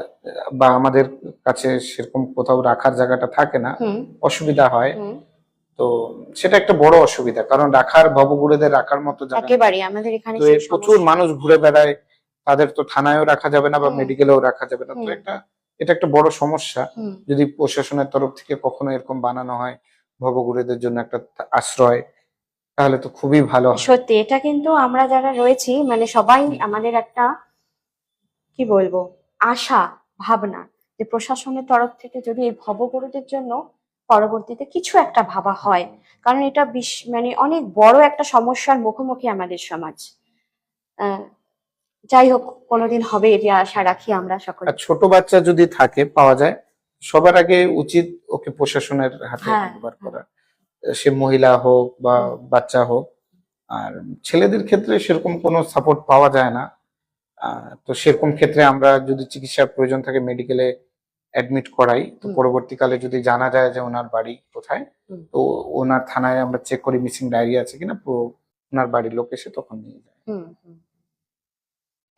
বা আমাদের কাছে সেরকম কোথাও রাখার জায়গাটা থাকে না, হুম, অসুবিধা হয়। হুম। তো সেটা একটা বড় অসুবিধা, কারণ ভবঘুরেদের রাখার মতো জায়গা নেই। একেবারে আমাদের এখানে তো সেই প্রচুর সমস্যা। মানুষ ঘুরে বেড়ায়, তাদের তো থানায়ও রাখা যাবে না বা হুম, মেডিকেলেও রাখা যাবে না, তো হুম, এটা একটা বড় সমস্যা। হুম। যদি প্রশাসনের তরফ থেকে কখনো এরকম বানানো হয় ভবঘুরেদের জন্য একটা আশ্রয়, তাহলে তো খুবই ভালো হয়। সত্যি এটা কিন্তু আমরা যারা রয়েছি মানে সবাই আমাদের একটা কি বলবো আশা, ভাবনা, যে প্রশাসনের তরফ থেকে যদি এই ভবঘুরেদের জন্য পরবর্তীতে কিছু একটা ভাবা হয়। কারণ এটা মানে অনেক বড় একটা সমস্যার মুখোমুখি আমাদের সমাজ। আহ যাই হোক, কোনোদিন হবে এটি আশা রাখি আমরা সকলে। আর ছোট বাচ্চা যদি থাকে পাওয়া যায়, সবার আগে উচিত ওকে প্রশাসনের হাতে হ্যাঁ, হ্যান্ডওভার হ্যাঁ। করা, সে মহিলা হোক বা হুম, বাচ্চা হোক। আর ছেলেদের ক্ষেত্রে সেরকম কোনো সাপোর্ট পাওয়া যায় না। তো সেরকম ক্ষেত্রে আমরা যদি চিকিৎসার প্রয়োজন থাকে মেডিকেলে অ্যাডমিট করাই, তো হুম, পরবর্তীকালে যদি জানা যায় যে ওনার বাড়ি কোথায়, হুম, তো ওনার থানায় আমরা চেক করি মিসিং ডায়েরি আছে কিনা, তো ওনার বাড়ির লোক এসে তখন নিয়ে যায়। হুম, হুম।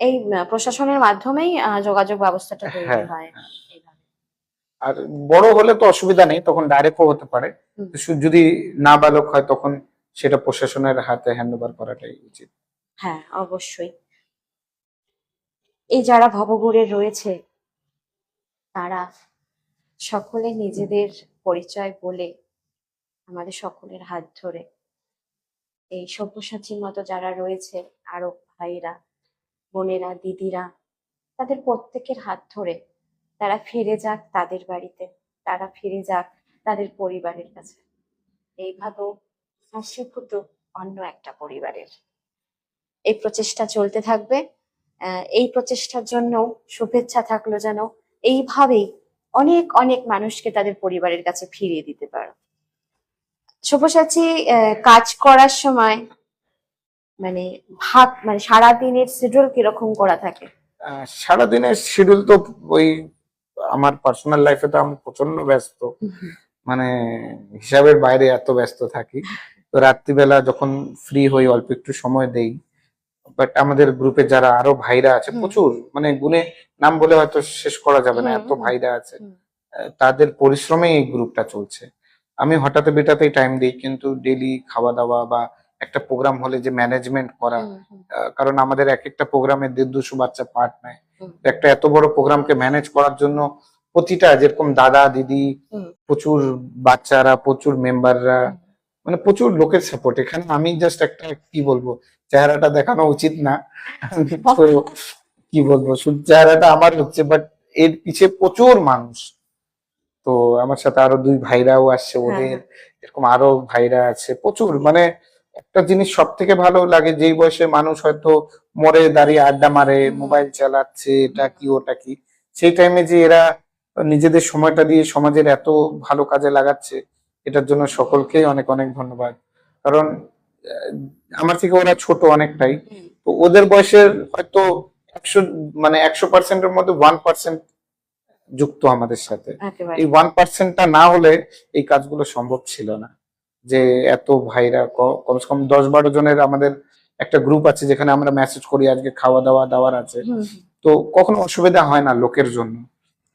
এই প্রশাসনের মাধ্যমেই যোগাযোগ ব্যবস্থাটা তৈরি হ্যাঁ, হয় হ্যাঁ। এইভাবে। আর বড় হলে তো অসুবিধা নেই, তখন ডাইরেক্টও হতে পারে। হুম, তো যদি নাবালক হয় তখন সেটা প্রশাসনের হাতে হ্যান্ডওভার করাটাই উচিত। হ্যাঁ, অবশ্যই। এই যারা ভবঘুরে রয়েছে তারা সকলে নিজেদের পরিচয় বলে আমাদের সকলের হাত ধরে এই সব্যসাচীর মতো যারা রয়েছে আরো ভাইরা, বোনেরা, দিদিরা, তাদের প্রত্যেকের হাত ধরে তারা ফিরে যাক তাদের বাড়িতে, তারা ফিরে যাক তাদের পরিবারের কাছে। এইভাবেও হাসি ফুটুক অন্য একটা পরিবারের। এই প্রচেষ্টা চলতে থাকবে। এই প্রচেষ্টার জন্য শুভেচ্ছা থাকলো যেন এইভাবেই অনেক অনেক মানুষকে তাদের পরিবারের কাছে ফিরিয়ে দিতে পারো। সব্যসাচী কাজ করার সময় মানে মানে সারাদিনের শিডিউল কিরকম করা থাকে? সারাদিনের শিডিউল তো ওই, আমার পার্সোনাল লাইফে তো আমি প্রচন্ড ব্যস্ত, মানে হিসাবের বাইরে এত ব্যস্ত থাকি। তো রাত্রিবেলা যখন ফ্রি হই অল্প একটু সময় দেই, বাট আমাদের গ্রুপে যারা আরো ভাইরা আছে হুম, প্রচুর, মানে গুণে নাম বলে হয়তো শেষ করা যাবে না, হুম, এত হুম, ভাইরা আছে। হুম, তাদের পরিশ্রমে এই গ্রুপটা চলছে। আমি হঠাৎ বেটাতেই টাইম দিই, কিন্তু ডেলি খাওয়া দাওয়া বা একটা প্রোগ্রাম হলে যে ম্যানেজমেন্ট করা, হুম, হুম, কারণ আমাদের এক একটা প্রোগ্রামে 150-200 বাচ্চা পার্ট নেয়। হুম, তো একটা এত বড় প্রোগ্রামকে ম্যানেজ করার জন্য প্রতিটা, যেরকম দাদা দিদি, হুম, প্রচুর বাচ্চারা, প্রচুর মেম্বাররা, হুম। মানে প্রচুর লোকের সাপোর্ট। এখানে আমি জাস্ট একটা কি বলবো, চেহারাটা দেখানো উচিত না, তো কি বলবো, শুধু চেহারাটা আমার হচ্ছে, বাট এর পিছে প্রচুর মানুষ। তো আমার সাথে আরো 2 ভাইরাও আসছে, হ্যাঁ, ওদের হ্যাঁ, এরকম আরো ভাইরা আছে প্রচুর। মানে একটা জিনিস সব থেকে ভালো লাগে, যেই বয়সে মানুষ হয়তো মরে দাঁড়িয়ে আড্ডা মারে, হুম, হুম, মোবাইল চালাচ্ছে, এটা হুম, কি ওটা কি, সেই টাইমে যে এরা নিজেদের সময়টা দিয়ে সমাজের এত ভালো কাজে লাগাচ্ছে, এটার জন্য সকলকেই অনেক অনেক ধন্যবাদ। কারণ আমার থেকে ওরা ছোট অনেকটাই, হুম, তো ওদের বয়সের হয়তো 100, মানে 100%-এর মধ্যে 1% যুক্ত আমাদের সাথে। একেবারে। এই 1%টা না হলে এই কাজগুলো সম্ভব ছিল না। যে এত ভাইরা কমসে কম 10-12 জনের আমাদের একটা গ্রুপ আছে, যেখানে আমরা মেসেজ করি আজকে খাওয়া দাওয়া দাওয়ার আছে। হুম, তো কখনো অসুবিধা হয় না লোকের জন্য।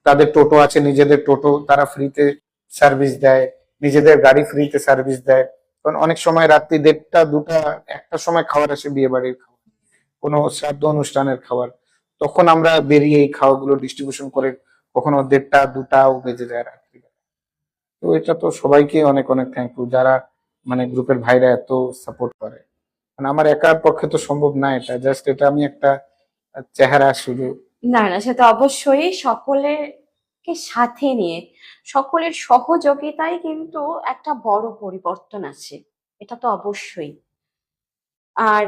তাদের টোটো আছে, নিজেদের টোটো, তারা ফ্রিতে সার্ভিস দেয়, নিজেদের গাড়ি ফ্রিতে সার্ভিস দেয়। কারণ অনেক সময় রাত্রি 1:30, 2টা, 1টার সময় খাবার আসে, বিয়ে বাড়ির খাবার, কোনো শ্রাদ্ধ অনুষ্ঠানের খাবার, তখন আমরা বেরিয়ে এই খাওয়াগুলো ডিস্ট্রিবিউশন করে কখনো 1:30, 2টাও বেজে যায় রাত্রি। তো এটা তো সবাইকে অনেক অনেক থ্যাঙ্কফুল, যারা মানে গ্রুপের ভাইরা এত সাপোর্ট করে। মানে আমার একার পক্ষে তো সম্ভব না, এটা জাস্ট এটা আমি একটা চেহারা শুধু। না না, সেটা অবশ্যই সকলেরকে সাথে নিয়ে সকলের সহযোগিতায় কিন্তু একটা বড় পরিবর্তন আছে, এটা তো অবশ্যই। আর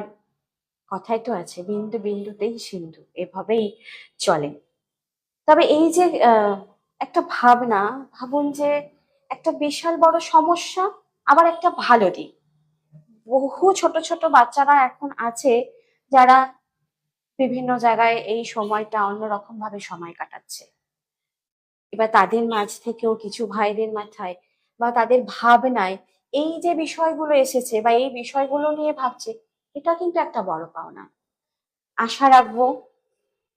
কথাই তো আছে, বিন্দু বিন্দুতেই সিন্ধু, এভাবেই চলে। তবে এই যে একটা ভাবনা, ভাবুন যে একটা বিশাল বড় সমস্যা, আবার একটা ভালো দিক। বহু ছোট ছোট বাচ্চারা এখন আছে যারা বিভিন্ন জায়গায় এই সময়টা অন্যরকম ভাবে সময় কাটাচ্ছে। এবার তাদের মাঝ থেকেও কিছু ভাইদের মাথায় বা তাদের ভাবনায় এই যে বিষয়গুলো এসেছে বা এই বিষয়গুলো নিয়ে ভাবছে, এটা কিন্তু একটা বড় পাওনা। আশা রাখবো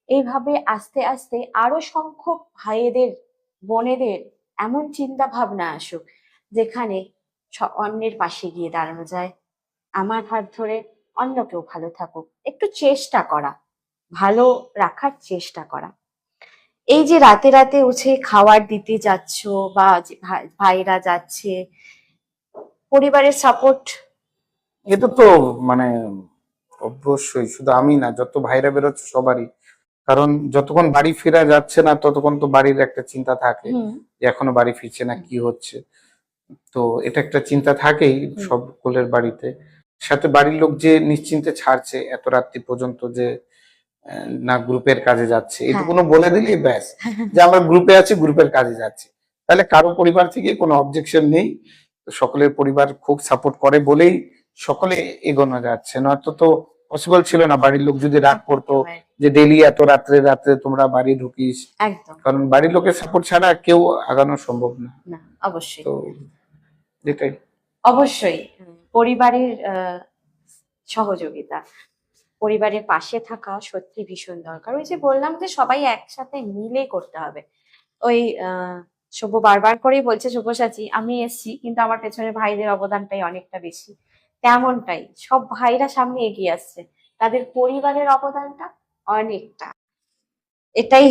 এইভাবে আস্তে আস্তে আরো সংখ্যক ভাইয়েদের, বোনেদের এমন চিন্তা ভাবনা আসুক, যেখানে অন্যের পাশে গিয়ে দাঁড়ানো যায়। আমার হাত ধরে অন্য কেউ ভালো থাকুক, একটু চেষ্টা করা, ভালো রাখার চেষ্টা করা। এই যে রাতে রাতে উঠে খাবার দিতে যাচ্ছ বা যে ভাইরা যাচ্ছে, পরিবারের সাপোর্ট। এটা তো মানে অবশ্যই, শুধু আমি না, যত ভাইরা বেরোচ্ছে সবারই। কারণ যতক্ষণ বাড়ি ফেরা যাচ্ছে না ততক্ষণ তো বাড়ির একটা চিন্তা থাকে হুম, যে এখনো বাড়ি ফিরছে না, কি হচ্ছে। তো এটা একটা চিন্তা থাকেই হুম, সকলের বাড়িতে। সাথে বাড়ির লোক যে নিশ্চিন্তে ছাড়ছে এত রাত্রি পর্যন্ত, যে না গ্রুপের কাজে যাচ্ছে, হ্যাঁ, এটুকুনো বলে দিলেই ব্যাস, যে আমরা গ্রুপে আছি, গ্রুপের কাজে যাচ্ছি, তাহলে কারো পরিবার থেকে কোনো অবজেকশন নেই। তো সকলের পরিবার খুব সাপোর্ট করে বলেই সকলে এগোনো যাচ্ছে, নয়তো তো পসিবল ছিল না। বাড়ির লোক যদি রাগ করতো একেবারে, যে ডেলি এত রাত্রে রাত্রে তোমরা বাড়ি ঢুকিস, একদম। কারণ বাড়ির লোকের সাপোর্ট ছাড়া কেউ আগানো সম্ভব না। না, অবশ্যই। তো এটাই। অবশ্যই পরিবারের সহযোগিতা, পরিবারের পাশে থাকা সত্যি ভীষণ দরকার। ওই যে বললাম যে সবাই একসাথে মিলে করতে হবে। ওই শুভ বারবার করেই বলছে, শুভসাচী আমি এসছি কিন্তু আমার পেছনে ভাইদের অবদানটাই অনেকটা বেশি। তেমনটাই সব ভাইরা সামনে এগিয়ে আসছে, তাদের পরিবারের অবদানটা অনেকটা, এটাই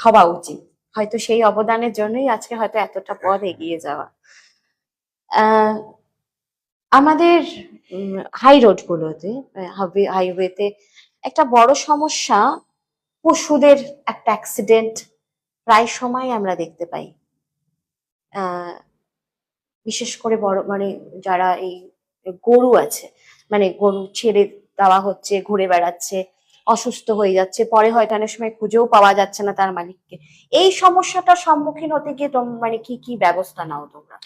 হওয়া উচিত। হয়তো সেই অবদানের জন্যই আজকে হয়তো এতটা পথ এগিয়ে যাওয়া। আহ আমাদের হাই রোড গুলোতে, হাইওয়েতে একটা বড় সমস্যা, পশুদের একটা অ্যাক্সিডেন্ট প্রায় সময় আমরা দেখতে পাই। আহ বিশেষ করে বড় মানে যারা এই গরু আছে, মানে গরু ছেড়ে দেওয়া হচ্ছে, ঘুরে বেড়াচ্ছে, অসুস্থ হয়ে যাচ্ছে, পরে হয়তো অনেক সময় খুঁজেও পাওয়া যাচ্ছে না তার মালিককে। এই সমস্যাটার সম্মুখীন হতে গিয়ে মানে কি কি ব্যবস্থা নাও তোমরা?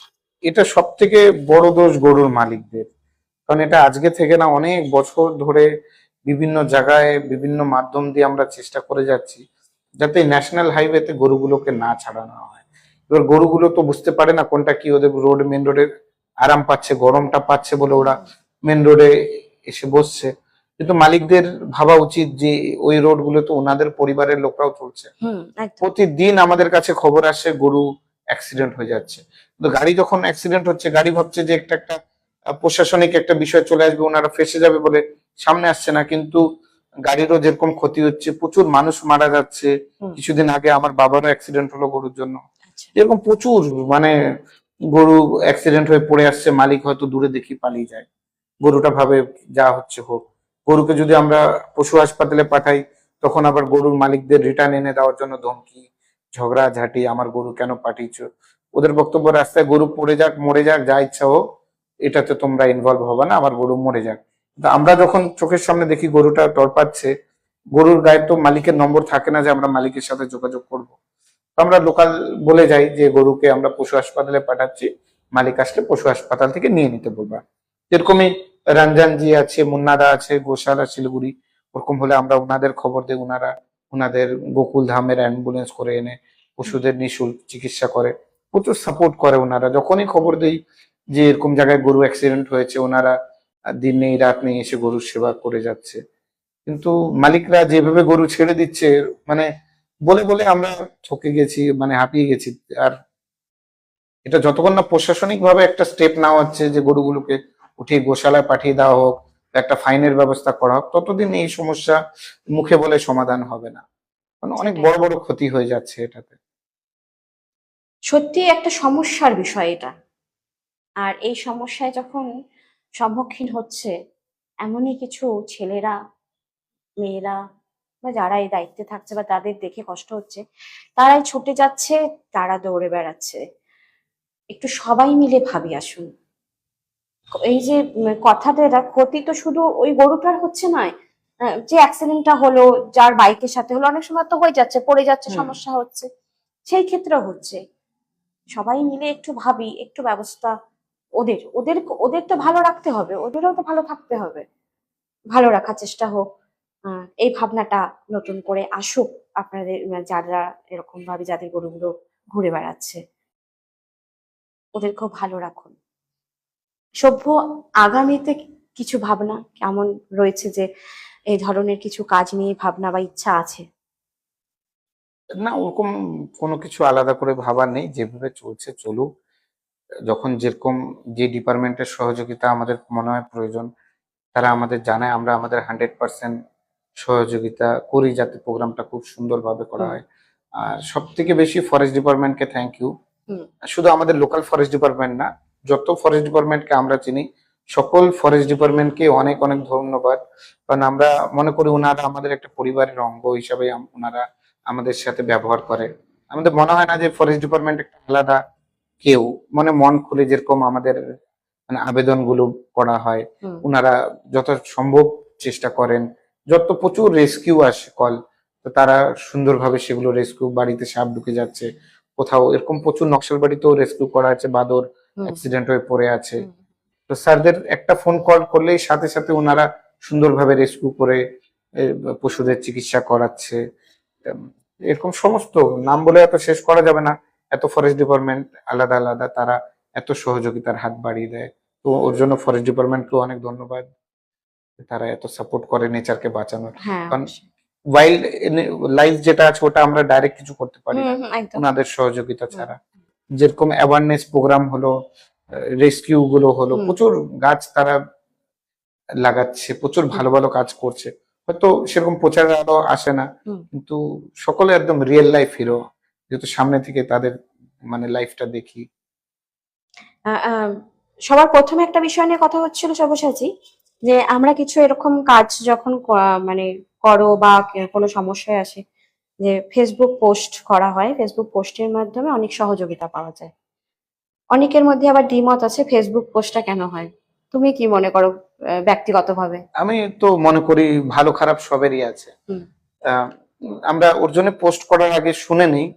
এটা সব থেকে বড় দোষ গরুর মালিকদের। কারণ এটা আজকে থেকে না, অনেক বছর ধরে বিভিন্ন জায়গায় বিভিন্ন মাধ্যম দিয়ে আমরা চেষ্টা করে যাচ্ছি যাতে ন্যাশনাল হাইওয়েতে গরুগুলোকে না ছাড়ানো হয়। এবার গরুগুলো তো বুঝতে পারে না কোনটা কি, ওদের রোড, মেন রোডে আরাম পাচ্ছে, গরমটা পাচ্ছে বলে ওরা মেন রোডে এসে বসছে। কিন্তু মালিকদের ভাবা উচিত যে ওই রোড গুলো তো ওনাদের পরিবারের লোকরাও চলছে। হুম, একদম। প্রতিদিন আমাদের কাছে খবর আসে গরু অ্যাক্সিডেন্ট হয়ে যাচ্ছে। কিন্তু গাড়ি যখন অ্যাক্সিডেন্ট হচ্ছে, গাড়ি ভাবছে যে একটা একটা প্রশাসনিক একটা বিষয় চলে আসবে, ওনারা ফেসে যাবে বলে সামনে আসছে না। কিন্তু গাড়িরও যেরকম ক্ষতি হচ্ছে, প্রচুর মানুষ মারা যাচ্ছে। হুম, কিছুদিন আগে আমার বাবারও অ্যাক্সিডেন্ট হলো গরুর জন্য। আচ্ছা। এরকম প্রচুর, মানে গরু অ্যাক্সিডেন্ট হয়ে পড়ে আসছে, মালিক হয়তো দূরে দেখি পালিয়ে যায়। গরুটা ভাবে যা হচ্ছে হোক। গরুকে যদি আমরা পশু হাসপাতালে পাঠাই, তখন আবার গরুর মালিকদের রিটার্ন এনে দেওয়ার জন্য ধমকি, ঝগড়াঝাটি, আমার গরু কেন পাঠিয়েছো। ওদের বক্তব্য, রাস্তায় গরু পড়ে যাক, মরে যাক, যা ইচ্ছা হোক, এটাতে তোমরা ইনভলভ হবে না, আমার গরু মরে যাক। কিন্তু আমরা যখন চোখের সামনে দেখি গরুটা তড়পাচ্ছে, গরুর গায়ে তো মালিকের নম্বর থাকে না যে আমরা মালিকের সাথে যোগাযোগ করব। তো আমরা লোকাল বলে যাই যে গরুকে আমরা পশু হাসপাতালে পাঠাচ্ছি, মালিক আসলে পশু হাসপাতাল থেকে নিয়ে নিতে বলবা। যেরকমই রঞ্জনজি আছে, মুন্নাদা আছে, গোশালা শিলিগুড়ি, ওরকম হলে আমরা ওনাদের খবর দিই, ওনারা ওনাদের গোকুল ধামের অ্যাম্বুলেন্স করে এনে পশুদের নিঃশুল্ক চিকিৎসা করে, প্রচুর সাপোর্ট করে ওনারা। যখনই খবর দেই যে এরকম জায়গায় গরু অ্যাক্সিডেন্ট হয়েছে, ওনারা দিন নেই রাত নেই এসে গরুর সেবা করে যাচ্ছে। কিন্তু মালিকরা যেভাবে গরু ছেড়ে দিচ্ছে, মানে বলে বলে আমরা থকে গেছি, মানে হাঁপিয়ে গেছি। আর এটা যতক্ষণ না প্রশাসনিক ভাবে একটা স্টেপ নেওয়া হচ্ছে যে গরুগুলোকে উঠিয়ে গোশালায় পাঠিয়ে দেওয়া হোক, একটা ফাইনের ব্যবস্থা করা হোক, ততদিন এই সমস্যা মুখে বলে সমাধান হবে না। মানে অনেক সেটাই। বড় বড় ক্ষতি হয়ে যাচ্ছে এটাতে। সত্যি একটা সমস্যার বিষয় এটা। আর এই সমস্যায় যখন সম্মুখীন হচ্ছে এমনই কিছু ছেলেরা, মেয়েরা বা যারা এই দায়িত্বে থাকছে বা তাদের দেখে কষ্ট হচ্ছে, তারাই ছুটে যাচ্ছে, তারা দৌড়ে বেড়াচ্ছে। একটু সবাই মিলে ভাবি আসুন। এই যে কথাটা, ক্ষতি তো শুধু ওই গরুটার হচ্ছে নয়, যে অ্যাক্সিডেন্টটা হলো, যার বাইকের সাথে হলো, অনেক সময় তো হয়ে যাচ্ছে, পড়ে যাচ্ছে, হুম। সমস্যা হচ্ছে, সেই ক্ষেত্রেও হচ্ছে। সবাই মিলে একটু ভাবি, একটু ব্যবস্থা। ওদের ওদের ওদের তো ভালো রাখতে হবে, ওদেরও তো ভালো থাকতে হবে, ভালো রাখার চেষ্টা হোক। এই ভাবনাটা নতুন করে আসুক আপনাদের, যারা এরকম ভাবে যাদের গরুগুলো ঘুরে বেড়াচ্ছে, ওদেরকেও ভালো রাখুন। সভ্য আগামীতে কিছু ভাবনা কেমন রয়েছে, যে এই ধরনের কিছু কাজ নিয়ে ভাবনা বা ইচ্ছা আছে? না, ওরকম কোনো কিছু আলাদা করে ভাবার নেই, যেভাবে চলছে চলুক। যখন যেরকম যে ডিপার্টমেন্টের সহযোগিতা আমাদের মনে হয় প্রয়োজন, তারা আমাদের জানায়, আমরা আমাদের 100% সহযোগিতা করি যাতে প্রোগ্রামটা খুব সুন্দরভাবে করা হুম। হয়। আর সব থেকে বেশি ফরেস্ট ডিপার্টমেন্টকে থ্যাংক ইউ। হুম। শুধু আমাদের লোকাল ফরেস্ট ডিপার্টমেন্ট না, যত ফরেস্ট ডিপার্টমেন্টকে আমরা চিনি, সকল ফরেস্ট ডিপার্টমেন্টকে অনেক অনেক ধন্যবাদ। কারণ আমরা মনে করি ওনারা আমাদের একটা পরিবারের অঙ্গ হিসাবে ওনারা আমাদের সাথে ব্যবহার করে। আমাদের মনে হয় না যে ফরেস্ট ডিপার্টমেন্ট একটা আলাদা কেউ, মানে মন খুলে যেরকম আমাদের মানে আবেদনগুলো করা হয়, হুম। ওনারা যত সম্ভব চেষ্টা করেন। যত প্রচুর রেস্কিউ আসে কল, তো তারা সুন্দরভাবে সেগুলো রেস্কিউ, বাড়িতে সাপ ঢুকে যাচ্ছে, কোথাও এরকম প্রচুর নকশাল বাড়িতেও রেস্কিউ করা আছে, বাদর হুম। অ্যাক্সিডেন্ট হয়ে পড়ে আছে। হুম। তো স্যারদের একটা ফোন কল করলেই সাথে সাথে ওনারা সুন্দরভাবে রেস্কিউ করে এ, পশুদের চিকিৎসা করাচ্ছে। উম, এরকম সমস্ত নাম বলে এত শেষ করা যাবে না। এত ফরেস্ট ডিপার্টমেন্ট আলাদা আলাদা, তারা এত সহযোগিতার হাত বাড়িয়ে দেয়। তো ওর জন্য ফরেস্ট ডিপার্টমেন্টকেও অনেক ধন্যবাদ, তারা এত সাপোর্ট করে নেচারকে বাঁচানোর। হ্যাঁ, কারণ অবশ্যই। ওয়াইল্ড লাইফ যেটা আছে ওটা আমরা ডাইরেক্ট কিছু করতে পারি হুম, না হুম, একদম। ওনাদের সহযোগিতা হুম। ছাড়া। যেরকম অ্যাওয়ারনেস প্রোগ্রাম হলো, রেস্কিউ গুলো হলো, হুম। প্রচুর গাছ তারা লাগাচ্ছে, প্রচুর হুম। ভালো ভালো কাজ করছে। হয়তো সেরকম প্রচারের আলো আসে না, হুম। কিন্তু সকলে একদম রিয়েল লাইফ হিরো, যেহেতু সামনে থেকে তাদের মানে লাইফটা দেখি। আহ, আহ, সবার প্রথমে একটা বিষয় নিয়ে কথা হচ্ছিল সব্যসাচী, যে আমরা কিছু এরকম কাজ যখন মানে করো বা কোনো সমস্যায় আসে, যে ফেসবুক পোস্ট করা হয়, ফেসবুক পোস্টের মাধ্যমে অনেক সহযোগিতা পাওয়া যায়। অনেকের মধ্যে আবার দ্বিমত আছে ফেসবুক পোস্টটা কেন হয়। তুমি কি মনে করো ব্যক্তিগতভাবে? আমি তো মনে করি ভালো খারাপ সবেরই আছে। হুম। আহ, আমরা ওর জন্য পোস্ট করার আগে শুনে নিই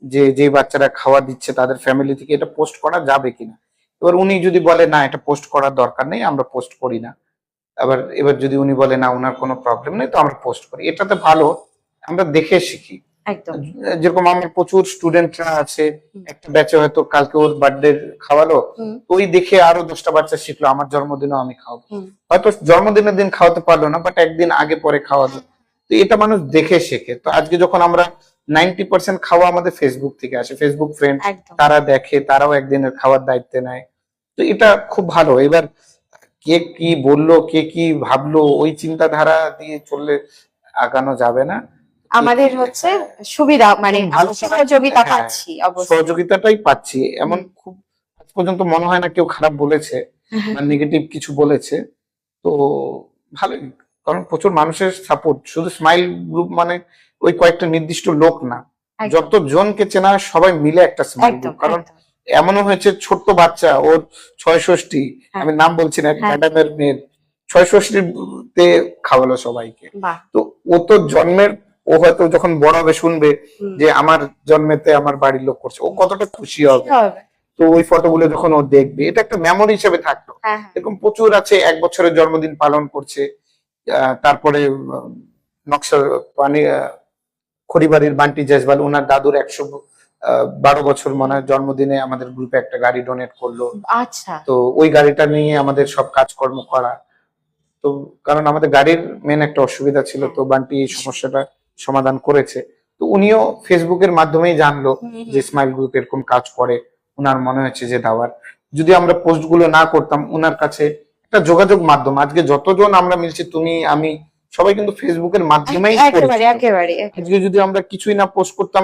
যে যে বাচ্চারা খাওয়া দিচ্ছে তাদের ফ্যামিলি থেকে এটা পোস্ট করা যাবে কিনা। এবার উনি যদি বলে না এটা পোস্ট করার দরকার নেই, আমরা পোস্ট করি না। আবার এবার যদি উনি বলে না ওনার কোনো প্রবলেম নেই, তো আমরা পোস্ট করি। এটাতে ভালো আমরা দেখে শিখি। একদম। যেরকম আমার প্রচুর স্টুডেন্টরা আছে, হুম। একটা ব্যাচে হয়তো কালকে ওর বার্থডে খাওয়ালো, হুম। তো ওই দেখে আরো 10টা বাচ্চা শিখলো আমার জন্মদিনও আমি খাওয়াবো। হুম। হয়তো জন্মদিনের দিন খাওয়াতে পারলো না, বাট একদিন আগে পরে খাওয়ালো। তো এটা মানুষ দেখে শেখে। তো আজকে যখন আমরা 90% খাওয়া আমাদের ফেসবুক থেকে আসে, ফেসবুক ফ্রেন্ড একদম। তারা দেখে, তারাও একদিনের খাওয়ার দায়িত্ব নেয়। তো এটা খুব ভালো। এবার কে কি বললো, কে কি ভাবলো, ওই চিন্তাধারা দিয়ে চললে আগানো যাবে না। আমাদের হচ্ছে সুবিধা, মানে ভালো সহযোগিতা হ্যাঁ, পাচ্ছি অবশ্যই। সহযোগিতাটাই পাচ্ছি। এমন হুম। খুব আজ পর্যন্ত মনে হয় না কেউ খারাপ বলেছে বা নেগেটিভ কিছু বলেছে। তো ভালোই, কারণ প্রচুর মানুষের সাপোর্ট। শুধু স্মাইল গ্রুপ মানে ওই কয়েকটা নির্দিষ্ট লোক না, একদম। যত জনকে চেনা হয় সবাই মিলে একটা স্মাইল একদম। গ্রুপ। কারণ একদম। এমনও হয়েছে ছোট্ট বাচ্চা ওর 66, হ্যাঁ। আমি নাম বলছি না, হ্যাঁ। ম্যাডামের মেয়ের 66তে খাওয়ালো সবাইকে। বাহ। তো ও তো জন্মের, ও হয়তো যখন বড় হবে শুনবে হুম। যে আমার জন্মেতে আমার বাড়ির লোক করছে, ও কতটা খুশি হবে। হবে। তো ওই ফটোগুলো যখন ও দেখবে এটা একটা মেমোরি হিসেবে থাকলো। হ্যাঁ এরকম প্রচুর আছে 1 বছরের জন্মদিন পালন করছে। তারপরে নকশাল পানি খড়িবাড়ির বান্টি জয়সওয়াল ওনার দাদুর 112 বছর মনে হয় জন্মদিনে আমাদের গ্রুপে একটা গাড়ি ডোনেট করলো। আচ্ছা। তো ওই গাড়িটা নিয়ে আমাদের সব কাজকর্ম করা। তো কারণ আমাদের গাড়ির মেন একটা অসুবিধা ছিল, তো বান্টি এই সমস্যাটা সমাধান করেছে। তো উনিও ফেসবুকের মাধ্যমেই জানলো যে স্মাইল গ্রুপ এরকম কাজ করে, উনার মনে হয়েছে যে দেওয়ার। যদি আমরা পোস্ট গুলো না করতাম, উনার কাছে একটা যোগাযোগ মাধ্যম, আজকে যতজন আমরা মিলছি তুমি আমি সবাই কিন্তু ফেসবুকের মাধ্যমেই একেবারে পরিচিত। একেবারে আজকে যদি আমরা কিছুই না পোস্ট করতাম,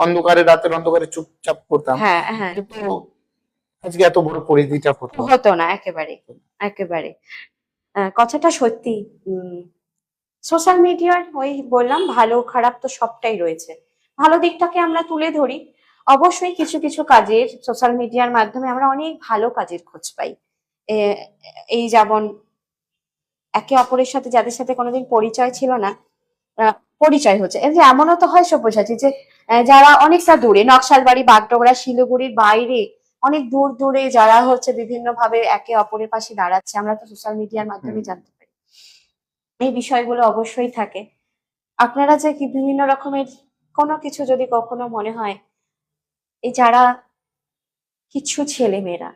অন্ধকারে রাতের অন্ধকারে চুপচাপ করতাম, হ্যাঁ হ্যাঁ কিন্তু আজকে এত বড় পরিধিটা হতো না। হতো না। একেবারে একেবারে কথাটা সত্যি। সোশ্যাল মিডিয়ার ওই বললাম ভালো খারাপ তো সবটাই রয়েছে। ভালো দিকটাকে আমরা তুলে ধরি। অবশ্যই কিছু কিছু কাজের সোশ্যাল মিডিয়ার মাধ্যমে আমরা অনেক ভালো কাজের খোঁজ পাই। এই যেমন একে অপরের সাথে যাদের সাথে কোনোদিন পরিচয় ছিল না, পরিচয় হচ্ছে। এই যে এমনও তো হয় সব্যসাচী যে যারা অনেকটা দূরে, নকশালবাড়ি, বাগডোগরা, শিলিগুড়ির বাইরে অনেক দূর দূরে যারা হচ্ছে বিভিন্ন ভাবে একে অপরের পাশে দাঁড়াচ্ছে, আমরা তো সোশ্যাল মিডিয়ার মাধ্যমে জানতে পারি। এই বিষয়গুলো অবশ্যই থাকে। আপনারা যে কি বিভিন্ন রকমের কোনো কিছু যদি কখনো মনে হয়, এই যারা কিছু ছেলে মেয়েরা,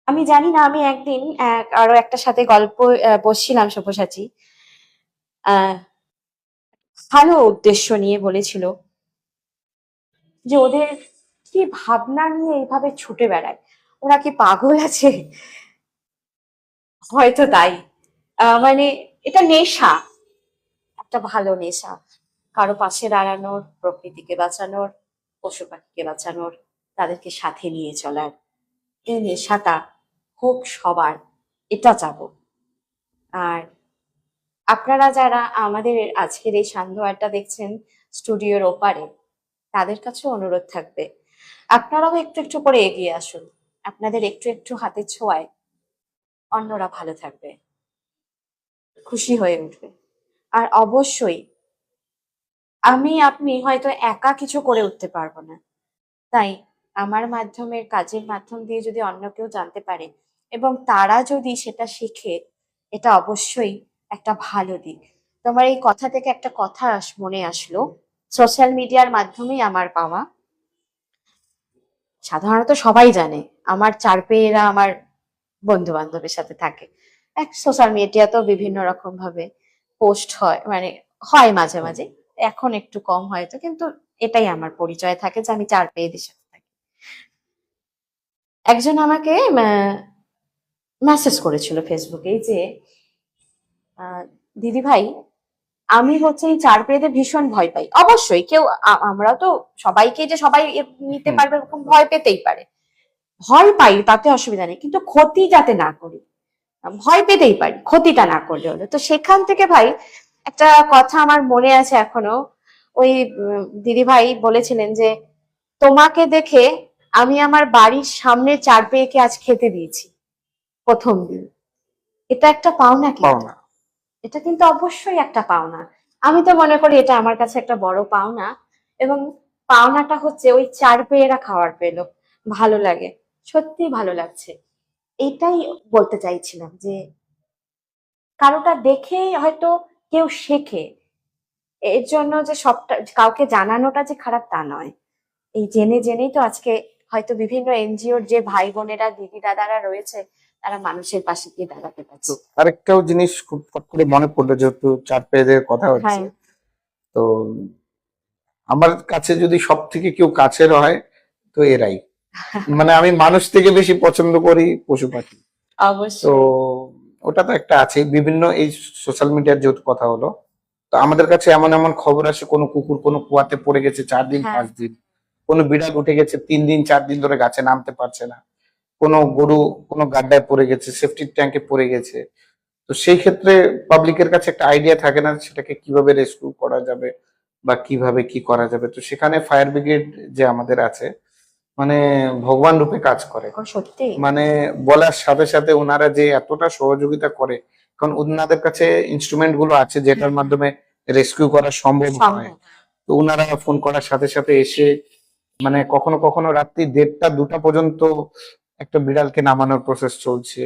আমি জানি না, আমি একদিন আরো একটা সাথে গল্প বসছিলাম সব্যসাচী, ভালো উদ্দেশ্য নিয়ে বলেছিল যে ওদের কি ভাবনা নিয়ে এইভাবে ছুটে বেড়ায়, ওরা কি পাগল আছে? হয়তো তাই। মানে এটা নেশা, একটা ভালো নেশা, কারো পাশে দাঁড়ানোর, প্রকৃতিকে বাঁচানোর, পশু পাখিকে বাঁচানোর, তাদেরকে সাথে নিয়ে চলার এই নেশাটা হোক সবার, এটা চাবো। আর আপনারা যারা আমাদের আজকের এই সান্ধ্য আড্ডা দেখছেন স্টুডিওর ওপারে, তাদের কাছেও অনুরোধ থাকবে আপনারাও একটু একটু করে এগিয়ে আসুন। আপনাদের একটু একটু হাতের ছোঁয়ায় অন্যরা ভালো থাকবে, খুশি হয়ে উঠবে। আর অবশ্যই আমি আপনি হয়তো একা কিছু করে উঠতে পারবো না, তাই আমার মাধ্যমের কাজের মাধ্যম দিয়ে যদি অন্য কেউ জানতে পারে এবং তারা যদি সেটা শিখে, এটা অবশ্যই একটা ভালো দিক। তোমার এই কথা থেকে একটা কথা মনে আসলো, সোশ্যাল মিডিয়ার মাধ্যমেই আমার পাওয়া। সাধারণত সবাই জানে আমার চারপেয়েরা আমার বন্ধু বান্ধবের সাথে থাকে। সোশ্যাল মিডিয়াতেও বিভিন্ন রকম ভাবে পোস্ট হয়, মানে হয় মাঝে মাঝে, এখন একটু কম হয়তো, কিন্তু এটাই আমার পরিচয় থাকে যে আমি চারপেয়েদের সাথে থাকি। একজন আমাকে মেসেজ করেছিল ফেসবুকে যে দিদি ভাই, আমি হচ্ছে এই চারপেয়েদের ভীষণ ভয় পাই। অবশ্যই কেউ আমরা তো সবাইকে যে সবাই নিতে পারবে এরকম ভয় পেতেই পারে, ভয় পাই তাতে অসুবিধা নেই, কিন্তু ক্ষতি যাতে না করি। ভয় পেতেই পারি, ক্ষতিটা না করলে হলো। তো সেখান থেকে ভাই একটা কথা আমার মনে আছে এখনো। ওই দিদি ভাই বলেছিলেন যে তোমাকে দেখে আমি আমার বাড়ির সামনে চারপেয়েকে আজ খেতে দিয়েছি প্রথম দিন। এটা একটা পাওনা, কি পাওনা। এটা কিন্তু অবশ্যই একটা পাওনা। আমি তো মনে করি এটা আমার কাছে একটা বড় পাওনা। এবং পাওনাটা হচ্ছে ওই চারপেয়েরা খাওয়ার পেলো, ভালো লাগে, সত্যি ভালো লাগছে। এটাই বলতে চাইছিলাম যে কারোটা দেখেই হয়তো কেউ শেখে, এর জন্য যে সবটা কাউকে জানানোটা যে খারাপ তা নয়। এই জেনে জেনেই তো আজকে হয়তো বিভিন্ন এনজিওর যে ভাই বোনেরা, দিদি দাদারা রয়েছে, তারা মানুষের পাশে গিয়ে দাঁড়াতে পারছে। আরেকটাও জিনিস খুব ফট করে মনে পড়লো, যেহেতু চারপেয়েদের কথা হচ্ছে, হ্যাঁ তো আমার কাছে যদি সব থেকে কেউ কাছের হয় তো এরাই। মানে আমি মানুষ থেকে বেশি পছন্দ করি পশু পাখি। তো অবশ্যই। ওটা তো একটা আছে, বিভিন্ন এই সোশ্যাল মিডিয়ার যেহেতু কথা হলো, তো আমাদের কাছে এমন এমন খবর আসে, কোনো কুকুর কোনো কুয়াতে পড়ে গেছে 4 দিন হ্যাঁ 5 দিন, কোনো বিড়াল উঠে গেছে 3 দিন 4 দিন ধরে গাছে নামতে পারছে না, কোনো গরু কোনো গাড্ডায় পড়ে গেছে, সেফটি ট্যাঙ্কে পড়ে গেছে। তো সেই ক্ষেত্রে পাবলিকের কাছে একটা আইডিয়া থাকে না সেটাকে কিভাবে রেস্কিউ করা যাবে বা কিভাবে কি করা যাবে। তো সেখানে ফায়ার ব্রিগেড যে আমাদের আছে, মানে ভগবান রূপে কাজ করে। সত্যি মানে বলার সাথে সাথে ওনারা যে এতটা সহযোগিতা করে, কারণ ওনাদের কাছে ইনস্ট্রুমেন্ট গুলো আছে যেটার মাধ্যমে রেস্কিউ করা সম্ভব হয়। তো ওনারা ফোন করার সাথে সাথে এসে মানে কখনো কখনো রাত্রি 1:30-2টা পর্যন্ত একটা বিড়ালকে নামানোর প্রসেস চলছে।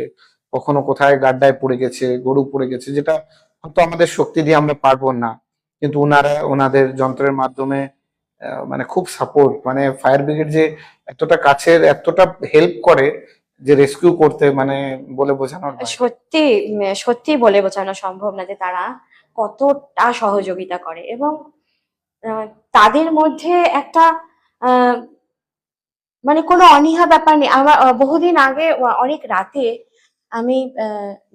কখনো কোথায় গাড্ডায় পড়ে গেছে, গরু পড়ে গেছে, যেটা হয়তো আমাদের শক্তি দিয়ে আমরা পারবো না, কিন্তু ওনারা ওনাদের যন্ত্রের মাধ্যমে মানে খুব সাপোর্ট, মানে ফায়ার ব্রিগেড যে এতটা কাছের, এতটা হেল্প করে যে রেস্কিউ করতে, মানে বলে বোঝানোর বাইরে। সত্যি সত্যি বলে বোঝানো সম্ভব না যে তারা কতটা সহযোগিতা করে। এবং আহ, তাদের মধ্যে একটা আহ, মানে কোনো অনীহা ব্যাপার নেই। আমার বহুদিন আগে অনেক রাতে আমি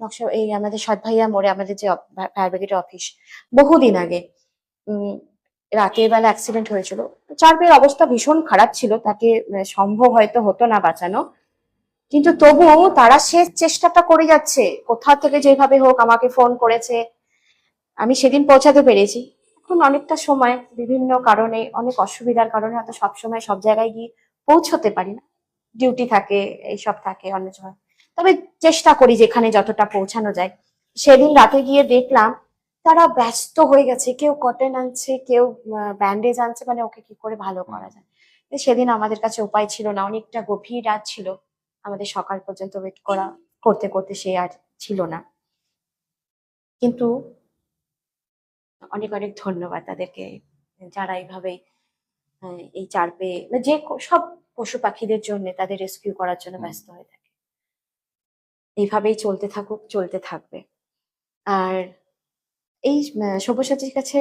নকশা এই আমাদের সৎ ভাইয়া মোড়ে আমাদের যে ফায়ার ব্রিগেডের অফিস, বহুদিন আগে উম, রাতের বেলা অ্যাক্সিডেন্ট হয়েছিল। চারপের অবস্থা ভীষণ খারাপ ছিল, তাকে সম্ভব হয়তো হতো না বাঁচানো, কিন্তু তবুও তারা শেষ চেষ্টাটা করে যাচ্ছে। কোথা থেকে যেভাবে হোক আমাকে ফোন করেছে, আমি সেদিন পৌঁছাতে পেরেছি। এখন অনেকটা সময় বিভিন্ন কারণে, অনেক অসুবিধার কারণে হয়তো সবসময় সব জায়গায় গিয়ে পৌঁছতে পারি না, ডিউটি থাকে, এইসব থাকে অনেক সময়। তবে চেষ্টা করি যেখানে যতটা পৌঁছানো যায়। সেদিন রাতে গিয়ে দেখলাম তারা ব্যস্ত হয়ে গেছে, কেউ কটন আনছে, কেউ ব্যান্ডেজ আনছে, মানে ওকে কি করে ভালো করা যায়। তো সেদিন আমাদের কাছে উপায় ছিল না, অনেকটা গভীর রাত ছিল, আমাদের সকাল পর্যন্ত ওয়েট করা করতে করতে সে আর ছিল না। কিন্তু অনেক অনেক ধন্যবাদ তাদেরকে, যারা এইভাবে এই চার পেয়ে যে সব পশু পাখিদের জন্য, তাদের রেস্কিউ করার জন্য ব্যস্ত হয়ে থাকে। এইভাবেই চলতে থাকুক, চলতে থাকবে। আর এই সব্যসাচীর কাছে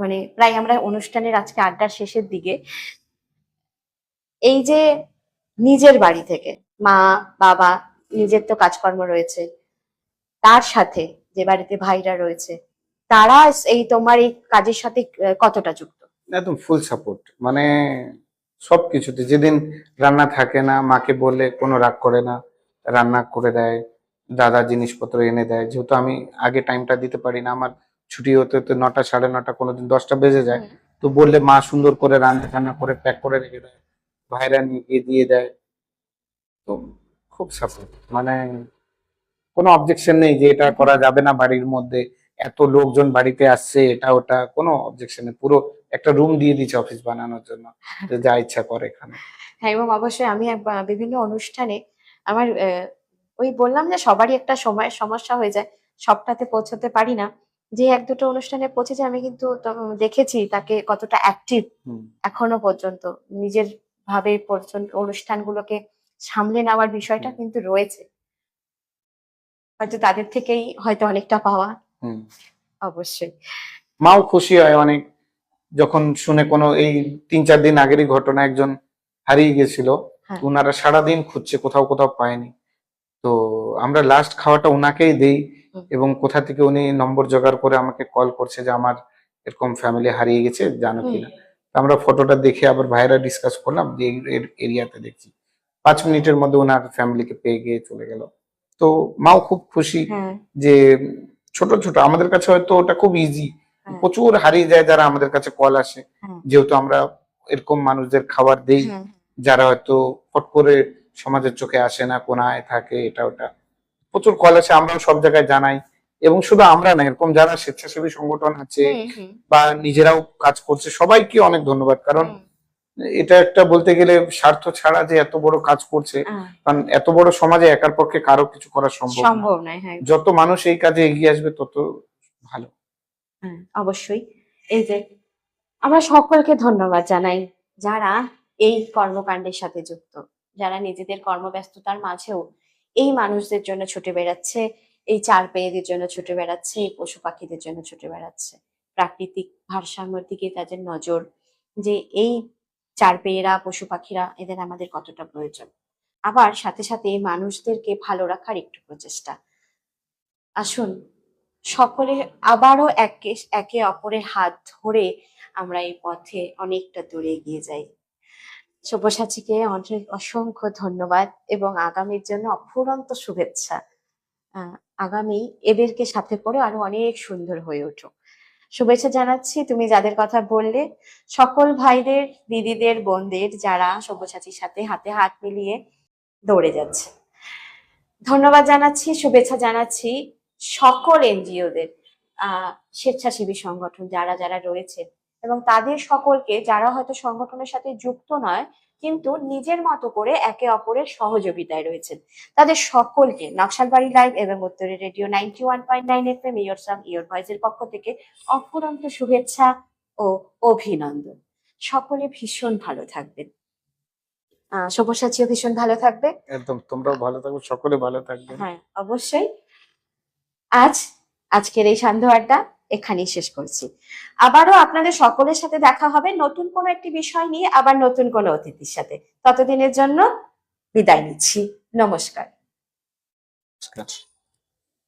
মানে প্রায় আমরা অনুষ্ঠানের আজকে আড্ডার শেষের দিকে, এই যে নিজের বাড়ি থেকে মা বাবা, নিজের তো কাজকর্ম রয়েছে, তার সাথে যে বাড়িতে ভাইরা রয়েছে, তারা এই তোমার এই কাজের সাথে কতটা যুক্ত? একদম ফুল সাপোর্ট, মানে সবকিছুতে। যেদিন রান্না থাকে না, মাকে বললে কোনো রাগ করে না, রান্না করে দেয়। দাদা জিনিসপত্র এনে দেয়, যেহেতু আমি আগে টাইমটা দিতে পারি না, আমার ছুটি হতে হতে 9টা, 9:30, কোনোদিন 10টা বেজে যায়। হুম। তো বললে মা সুন্দর করে রান্না টান্না করে প্যাক করে রেখে দেয়, ভাইরা নিয়ে গিয়ে দিয়ে দেয়। তো খুব সাপোর্ট, মানে কোনো অবজেকশন নেই যে এটা করা যাবে না বাড়ির মধ্যে, এত লোকজন বাড়িতে আসছে, এটা ওটা কোনো অবজেকশন নেই। পুরো একটা রুম দিয়ে দিচ্ছে অফিস বানানোর জন্য, যে যা ইচ্ছা করে এখানে। হ্যাঁ, এবং অবশ্যই আমি বিভিন্ন অনুষ্ঠানে আমার ওই বললাম যে সবারই একটা সময়ের সমস্যা হয়ে যায়, সবটাতে পৌঁছতে পারি না। যে এক দুটো অনুষ্ঠানে পৌঁছেছে আমি, কিন্তু দেখেছি তাকে কতটা অ্যাক্টিভ হুম। এখনো পর্যন্ত, নিজের ভাবে অনুষ্ঠানগুলোকে সামলে নেওয়ার বিষয়টা হুম। কিন্তু রয়েছে। হয়তো তাদের থেকেই হয়তো অনেকটা পাওয়া। হুম। অবশ্যই। মাও খুশি হয় অনেক যখন শুনে, কোনো এই 3-4 দিন আগেরই ঘটনা, একজন হারিয়ে গেছিল। হ্যাঁ। ওনারা সারাদিন খুঁজছে, কোথাও কোথাও পায়নি। তো আমরা লাস্ট খাওয়াটা ওনাকেই দেই, হুম। এবং কোথা থেকে উনি নম্বর জোগাড় করে আমাকে কল করছে যে আমার এরকম ফ্যামিলি হারিয়ে গেছে, জানো হুম। কিনা। তো আমরা ফটোটা দেখে আবার ভাইরা ডিসকাস করলাম যে এই এরিয়াতে দেখছি। 5 মিনিটের মধ্যে ওনার ফ্যামিলিকে পেয়ে গিয়ে চলে গেল। তো মাও খুব খুশি হ্যাঁ। যে ছোট ছোট, আমাদের কাছে হয়তো ওটা খুব ইজি, হ্যাঁ। প্রচুর হারিয়ে যায় যারা আমাদের কাছে কল আসে, হ্যাঁ। যেহেতু আমরা এরকম মানুষদের খাবার দেই হ্যাঁ। যারা হয়তো ফট করে সমাজের চোখে আসে না, কোনায় থাকে, এটা ওটা। প্রচুর কল আসে, আমরাও সব জায়গায় জানাই। এবং শুধু আমরা না, এরকম যারা স্বেচ্ছাসেবী সংগঠন আছে হুম। হুম। বা নিজেরাও কাজ করছে, সবাইকে অনেক ধন্যবাদ। কারণ হুম। এটা একটা বলতে গেলে স্বার্থ ছাড়া যে এত বড় কাজ করছে, আহ, কারণ এত বড় সমাজে একার পক্ষে কারো কিছু করা সম্ভব না। সম্ভব নয়। হ্যাঁ। যত মানুষ এই কাজে এগিয়ে আসবে তত ভালো। হ্যাঁ, অবশ্যই। এই যে আমরা সকলকে ধন্যবাদ জানাই যারা এই কর্মকাণ্ডের সাথে যুক্ত, যারা নিজেদের কর্মব্যস্ততার মাঝেও এই মানুষদের জন্য ছুটে বেড়াচ্ছে, এই চার পেয়েদের জন্য ছুটে বেড়াচ্ছে, এই পশু পাখিদের জন্য ছুটে বেড়াচ্ছে। প্রাকৃতিক ভারসাম্যের দিকে তাদের নজর, যে এই চার পেয়েরা, পশু পাখিরা, এদের আমাদের কতটা প্রয়োজন। আবার সাথে সাথে এই মানুষদেরকে ভালো রাখার একটু প্রচেষ্টা। আসুন সকলে আবারও একে একে অপরের হাত ধরে আমরা এই পথে অনেকটা দূরে এগিয়ে যাই। সব্যসাচীকে অনেক অসংখ্য ধন্যবাদ এবং আগামীর জন্য অফুরন্ত শুভেচ্ছা। আহ, আগামী এদেরকে সাথে করে আরো অনেক সুন্দর হয়ে উঠুক। শুভেচ্ছা জানাচ্ছি তুমি যাদের কথা বললে, সকল ভাইদের, দিদিদের, বোনদের যারা সব্যসাচীর সাথে হাতে হাত মিলিয়ে দৌড়ে যাচ্ছে। ধন্যবাদ জানাচ্ছি, শুভেচ্ছা জানাচ্ছি সকল এনজিওদের, স্বেচ্ছাসেবী সংগঠন যারা যারা রয়েছে, এবং তাদের সকলকে, যারা হয়তো সংগঠনের সাথে যুক্ত নয় কিন্তু নিজের মতো করে একে অপরের সহযোগিতায় রয়েছেন, তাদের সকলকে নকশালবাড়ি লাইভ এবং উত্তরে radio 91.9 FM your song your ভয়েসের পক্ষ থেকে অফুরন্ত শুভেচ্ছা ও অভিনন্দন। সকলে ভীষণ ভালো থাকবেন। সব্যসাচীও ভীষণ ভালো থাকবে। একদম, তোমরাও ভালো থাকবে, সকলে ভালো থাকবে। হ্যাঁ, অবশ্যই। আজকের এই সান্ধ্য আড্ডা এখানেই শেষ করছি। আবারও আপনাদের সকলের সাথে দেখা হবে নতুন কোনো একটি বিষয় নিয়ে, আবার নতুন কোনো অতিথির সাথে। ততদিনের জন্য বিদায় নিচ্ছি। নমস্কার। নমস্কার।